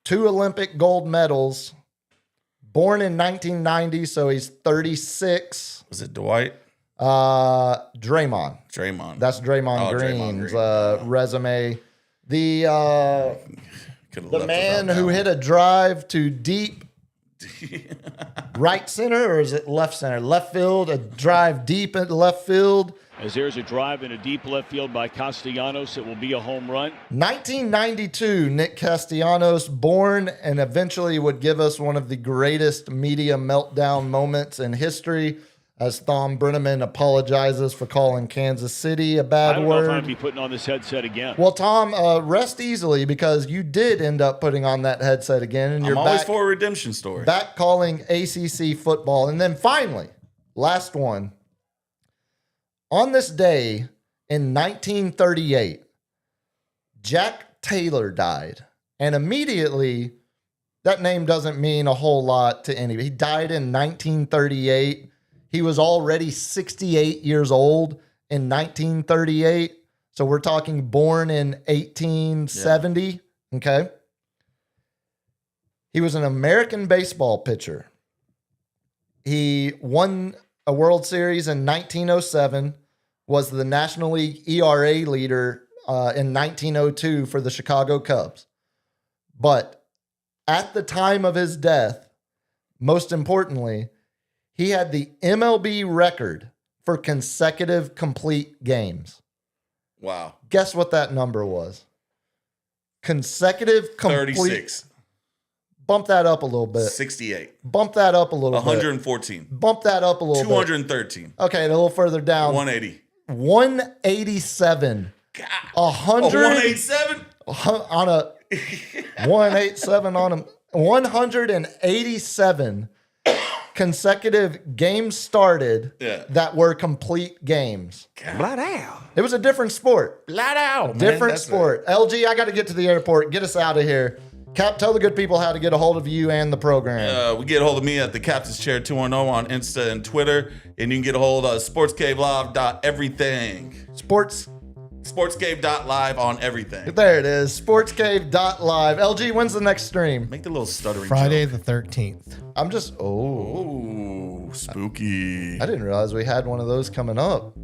2 Olympic gold medals. Born in 1990, so he's 36. Was it Dwight? Draymond. Draymond. That's Draymond Draymond Green's Green. resume. The Could've the left man without who that hit a drive to deep right center, or is it left center? Left field, a drive deep at left field. As there's a drive in a deep left field by Castellanos, it will be a home run. 1992, Nick Castellanos, born and eventually would give us one of the greatest media meltdown moments in history, as Thom Brenneman apologizes for calling Kansas City a I bad don't know if I'm word. going to be putting on this headset again. Well, Tom, rest easily, because you did end up putting on that headset again, and I'm you're always back, for a redemption story. back calling ACC football. And then finally, last one. On this day in 1938, Jack Taylor died. And immediately, that name doesn't mean a whole lot to anybody. He died in 1938. He was already 68 years old in 1938. So we're talking born in 1870. Okay. He was an American baseball pitcher. He won a World Series in 1907, was the National League ERA leader in 1902 for the Chicago Cubs. But at the time of his death, most importantly, he had the MLB record for consecutive complete games. Wow. Guess what that number was? Consecutive complete. 36. Bump that up a little bit. 68. Bump that up a little bit. 114. Bump that up a little bit. 213. Okay, a little further down. 180. 187. God. 100 187? on a 187 on a 187 consecutive games started that were complete games. Blood out. It was a different sport. Flat out. Different sport. LG, I got to get to the airport. Get us out of here. Cap, tell the good people how to get a hold of you and the program. We get a hold of me at the Captain's Chair 210 on Insta and Twitter, and you can get a hold of sportscavelive.everything. Sportscave.live on everything. There it is. Sportscave.live. LG, when's the next stream? Make the little stuttering Friday joke. the 13th. I'm just, Ooh, spooky. I didn't realize we had one of those coming up.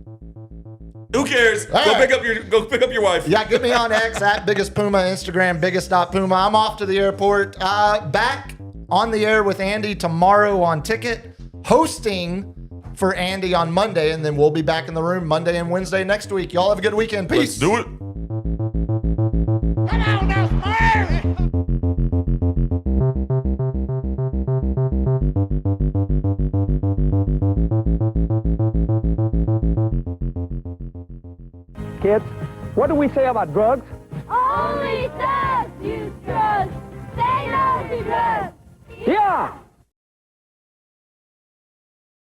Who cares? All right. Go pick up your wife. Yeah, get me on X at Biggest Puma, Instagram, biggest.puma. I'm off to the airport. Back on the air with Andy tomorrow on Ticket, hosting for Andy on Monday, and then we'll be back in the room Monday and Wednesday next week. Y'all have a good weekend. Peace. Let's do it. Come on now, Spurs! Kids, what do we say about drugs? Only